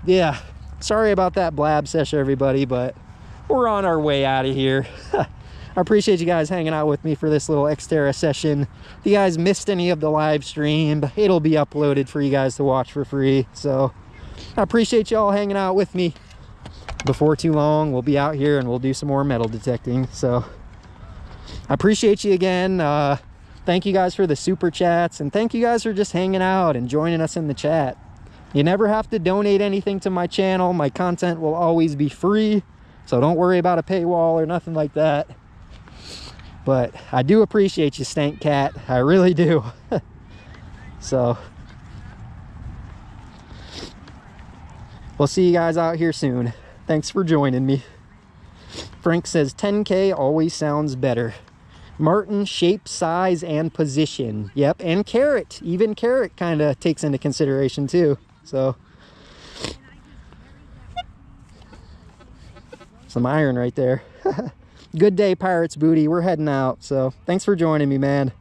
yeah, sorry about that blab session, everybody, but we're on our way out of here. I appreciate you guys hanging out with me for this little X-Terra session. If you guys missed any of the live stream, it'll be uploaded for you guys to watch for free. So I appreciate y'all hanging out with me. Before too long, we'll be out here and we'll do some more metal detecting. So I appreciate you again. Thank you guys for the super chats, and thank you guys for just hanging out and joining us in the chat. You never have to donate anything to my channel. My content will always be free, so don't worry about a paywall or nothing like that. But I do appreciate you, Stank Cat. I really do. So we'll see you guys out here soon. Thanks for joining me. Frank says 10K always sounds better. Martin, shape, size, and position. Yep, and carat. Even carat kind of takes into consideration too. So some iron right there. Good day, Pirates Booty. We're heading out. So thanks for joining me, man.